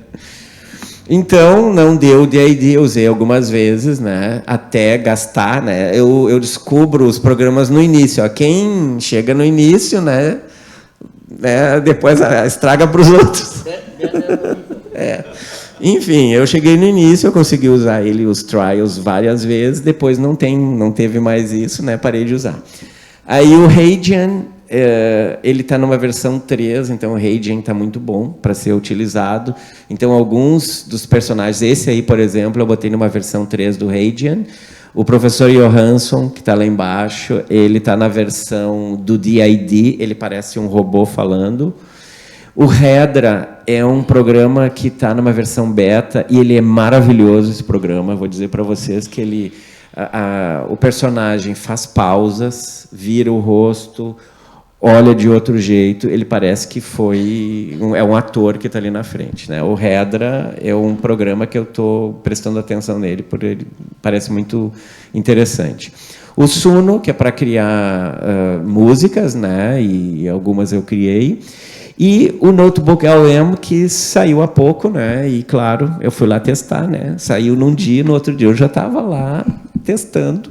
Então, não deu o DID, eu usei algumas vezes, né? Até gastar, né? Eu descubro os programas no início. Ó. Quem chega no início, né? Depois estraga para os outros. Enfim, eu cheguei no início, eu consegui usar os trials várias vezes, depois não teve mais isso, né? Parei de usar. Aí o Heidian, ele está numa versão 3, então o Heidian está muito bom para ser utilizado. Então, alguns dos personagens, esse aí, por exemplo, eu botei numa versão 3 do Heidian. O professor Johansson, que está lá embaixo, ele está na versão do DID, ele parece um robô falando. O Hedra é um programa que está numa versão beta e ele é maravilhoso, esse programa. Vou dizer para vocês que o personagem faz pausas, vira o rosto, olha de outro jeito, ele parece que é um ator que está ali na frente, né? O Hedra é um programa que eu estou prestando atenção nele, porque ele parece muito interessante. O Suno, que é para criar músicas, né? E algumas eu criei. E o Notebook LM, que saiu há pouco, né? E, claro, eu fui lá testar, né? Saiu num dia, no outro dia eu já estava lá testando.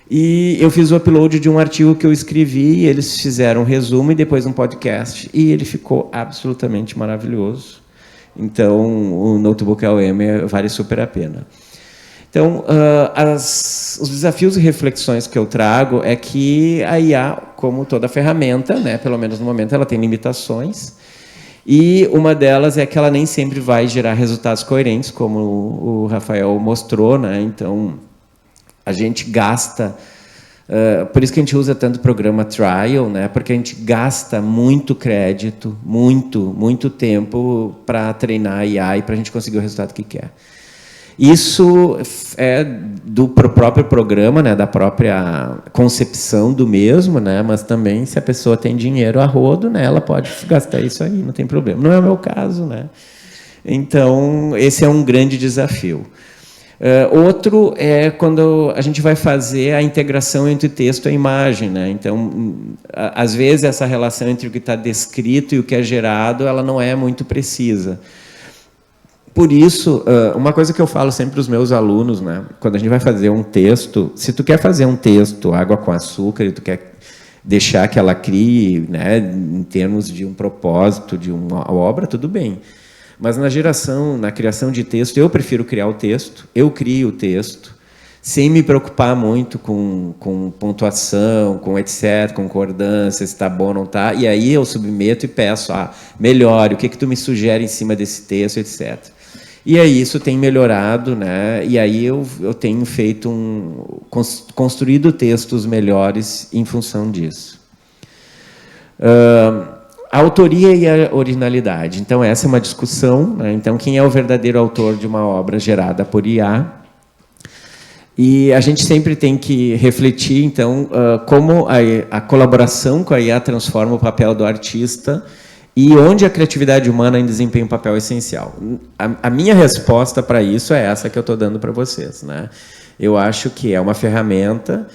E eu fiz o upload de um artigo que eu escrevi, e eles fizeram um resumo e depois um podcast, e ele ficou absolutamente maravilhoso. Então, o Notebook LM vale super a pena. Então, os desafios e reflexões que eu trago é que a IA, como toda ferramenta, né, pelo menos no momento, ela tem limitações, e uma delas é que ela nem sempre vai gerar resultados coerentes, como o Rafael mostrou, né? Então, a gente gasta, por isso que a gente usa tanto o programa trial, né? Porque a gente gasta muito crédito, muito tempo para treinar a IA e para a gente conseguir o resultado que quer. Isso é do próprio programa, né? Da própria concepção do mesmo, né? Mas também, se a pessoa tem dinheiro a rodo, né? Ela pode gastar isso aí, não tem problema. Não é o meu caso, né? Então, esse é um grande desafio. Outro é quando a gente vai fazer a integração entre texto e imagem, né? Então, às vezes, essa relação entre o que está descrito e o que é gerado, ela não é muito precisa. Por isso, uma coisa que eu falo sempre para os meus alunos, né? Quando a gente vai fazer um texto, se tu quer fazer um texto, Água com Açúcar, e tu quer deixar que ela crie, né, em termos de um propósito, de uma obra, tudo bem. Mas na criação de texto, eu prefiro criar o texto, eu crio o texto, sem me preocupar muito com pontuação, com etc., concordância, se está bom ou não está. E aí eu submeto e peço, melhore, o que tu me sugere em cima desse texto, etc. E aí isso tem melhorado, né? E aí eu tenho construído textos melhores em função disso. A autoria e a originalidade. Então, essa é uma discussão, né? Então, quem é o verdadeiro autor de uma obra gerada por IA? E a gente sempre tem que refletir, então, como a colaboração com a IA transforma o papel do artista e onde a criatividade humana ainda desempenha um papel essencial. A minha resposta para isso é essa que eu estou dando para vocês, né? Eu acho que é uma ferramenta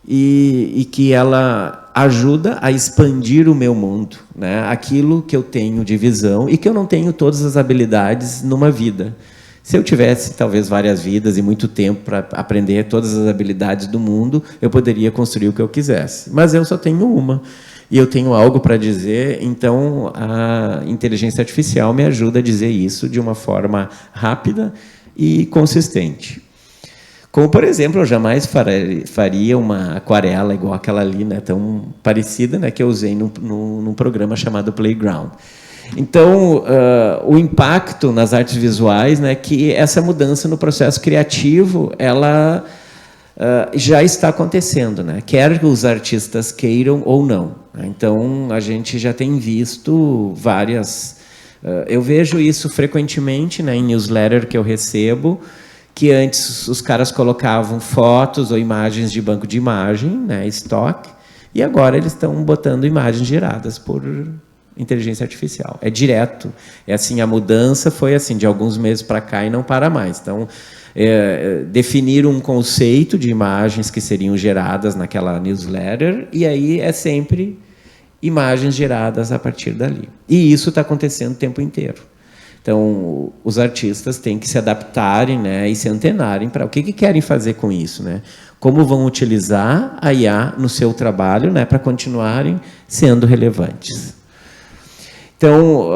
e que ela ajuda a expandir o meu mundo, né? Aquilo que eu tenho de visão e que eu não tenho todas as habilidades numa vida. Se eu tivesse, talvez, várias vidas e muito tempo para aprender todas as habilidades do mundo, eu poderia construir o que eu quisesse. Mas eu só tenho uma. e eu tenho algo para dizer, então a inteligência artificial me ajuda a dizer isso de uma forma rápida e consistente. Como, por exemplo, eu jamais faria uma aquarela igual aquela ali, né, tão parecida, né, que eu usei num programa chamado Playground. Então, o impacto nas artes visuais, né, que essa mudança no processo criativo, ela já está acontecendo, né, quer os artistas queiram ou não. Então, a gente já tem visto várias... eu vejo isso frequentemente, né, em newsletter que eu recebo, que antes os caras colocavam fotos ou imagens de banco de imagem, né, estoque, e agora eles estão botando imagens geradas por inteligência artificial. É direto. É assim, a mudança foi assim, de alguns meses para cá e não para mais. Então, definir um conceito de imagens que seriam geradas naquela newsletter, e aí é sempre imagens geradas a partir dali. E isso está acontecendo o tempo inteiro. Então, os artistas têm que se adaptarem, né, e se antenarem para o que querem fazer com isso, né? Como vão utilizar a IA no seu trabalho, né, para continuarem sendo relevantes. Então,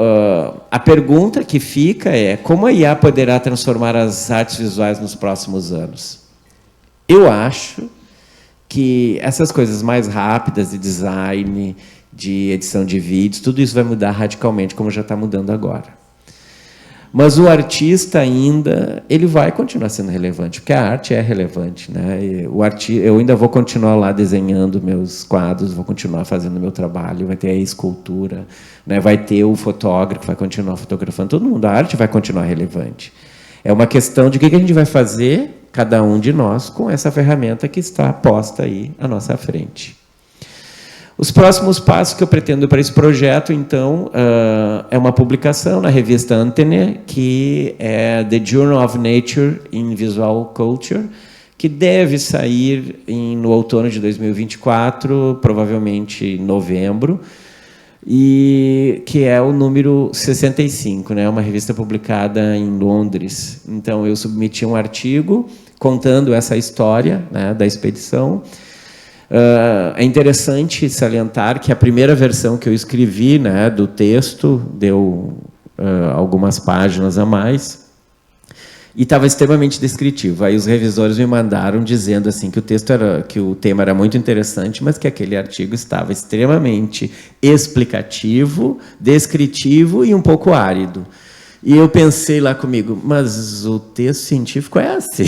a pergunta que fica é: como a IA poderá transformar as artes visuais nos próximos anos? Eu acho que essas coisas mais rápidas de design, de edição de vídeos, tudo isso vai mudar radicalmente, como já está mudando agora. Mas o artista ainda, ele vai continuar sendo relevante, porque a arte é relevante, né? Eu ainda vou continuar lá desenhando meus quadros, vou continuar fazendo meu trabalho, vai ter a escultura, né? Vai ter o fotógrafo, vai continuar fotografando, todo mundo, a arte vai continuar relevante. É uma questão de o que a gente vai fazer, cada um de nós, com essa ferramenta que está posta aí à nossa frente. Os próximos passos que eu pretendo para esse projeto, então, é uma publicação na revista Antenne, que é The Journal of Nature in Visual Culture, que deve sair no outono de 2024, provavelmente em novembro, e que é o número 65, né? Uma revista publicada em Londres. Então, eu submeti um artigo contando essa história, né, da expedição. É interessante salientar que a primeira versão que eu escrevi, né, do texto deu algumas páginas a mais e estava extremamente descritivo. Aí os revisores me mandaram dizendo assim que o tema era muito interessante, mas que aquele artigo estava extremamente explicativo, descritivo e um pouco árido. E eu pensei lá comigo, mas o texto científico é assim.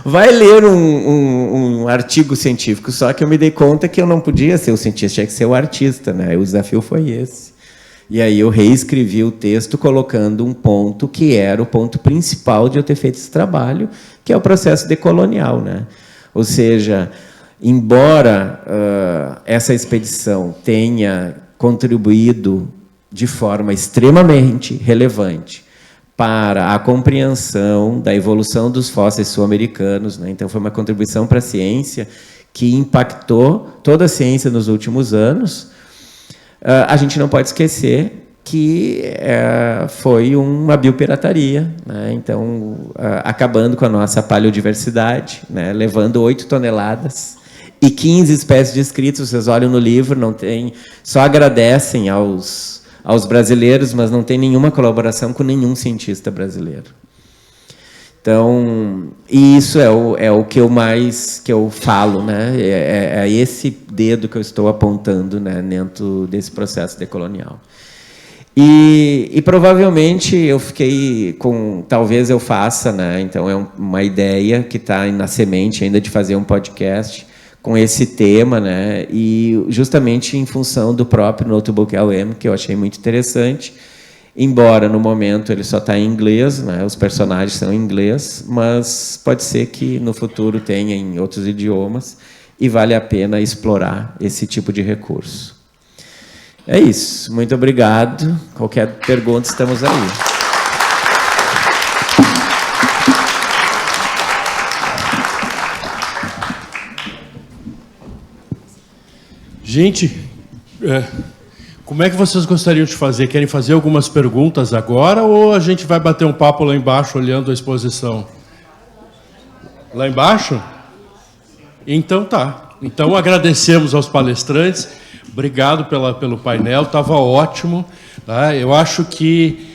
Vai ler um artigo científico, só que eu me dei conta que eu não podia ser o cientista, tinha que ser o artista, né? O desafio foi esse. E aí eu reescrevi o texto colocando um ponto que era o ponto principal de eu ter feito esse trabalho, que é o processo decolonial, né? Ou seja, embora essa expedição tenha contribuído de forma extremamente relevante para a compreensão da evolução dos fósseis sul-americanos, né? Então, foi uma contribuição para a ciência que impactou toda a ciência nos últimos anos. A gente não pode esquecer que foi uma biopirataria, né? Então, acabando com a nossa paleodiversidade, né? Levando 8 toneladas e 15 espécies descritas. Vocês olham no livro, não tem, só agradecem aos brasileiros, mas não tem nenhuma colaboração com nenhum cientista brasileiro. Então, isso é o que eu falo, né? É esse dedo que eu estou apontando, né, dentro desse processo decolonial. E provavelmente eu fiquei com, talvez eu faça, né? Então é uma ideia que está na semente ainda de fazer um podcast com esse tema, né? E justamente em função do próprio Notebook LM, que eu achei muito interessante, embora no momento ele só está em inglês, né? Os personagens são em inglês, mas pode ser que no futuro tenha em outros idiomas e vale a pena explorar esse tipo de recurso. É isso. Muito obrigado. Qualquer pergunta, estamos aí. Gente, como é que vocês gostariam de fazer? Querem fazer algumas perguntas agora ou a gente vai bater um papo lá embaixo olhando a exposição? Lá embaixo? Então tá. Então agradecemos aos palestrantes. Obrigado pelo painel, estava ótimo. Tá? Eu acho que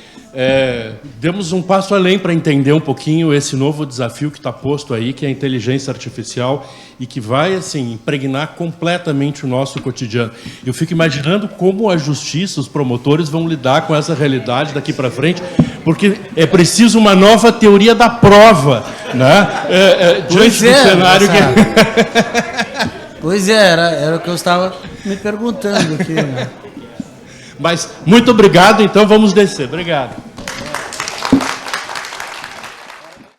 demos um passo além para entender um pouquinho esse novo desafio que está posto aí, que é a inteligência artificial, e que vai assim, impregnar completamente o nosso cotidiano. Eu fico imaginando como a justiça, os promotores vão lidar com essa realidade daqui para frente, porque é preciso uma nova teoria da prova, né? Diante do cenário que... Pois é, era o que eu estava me perguntando aqui, né? Mas muito obrigado, então vamos descer. Obrigado.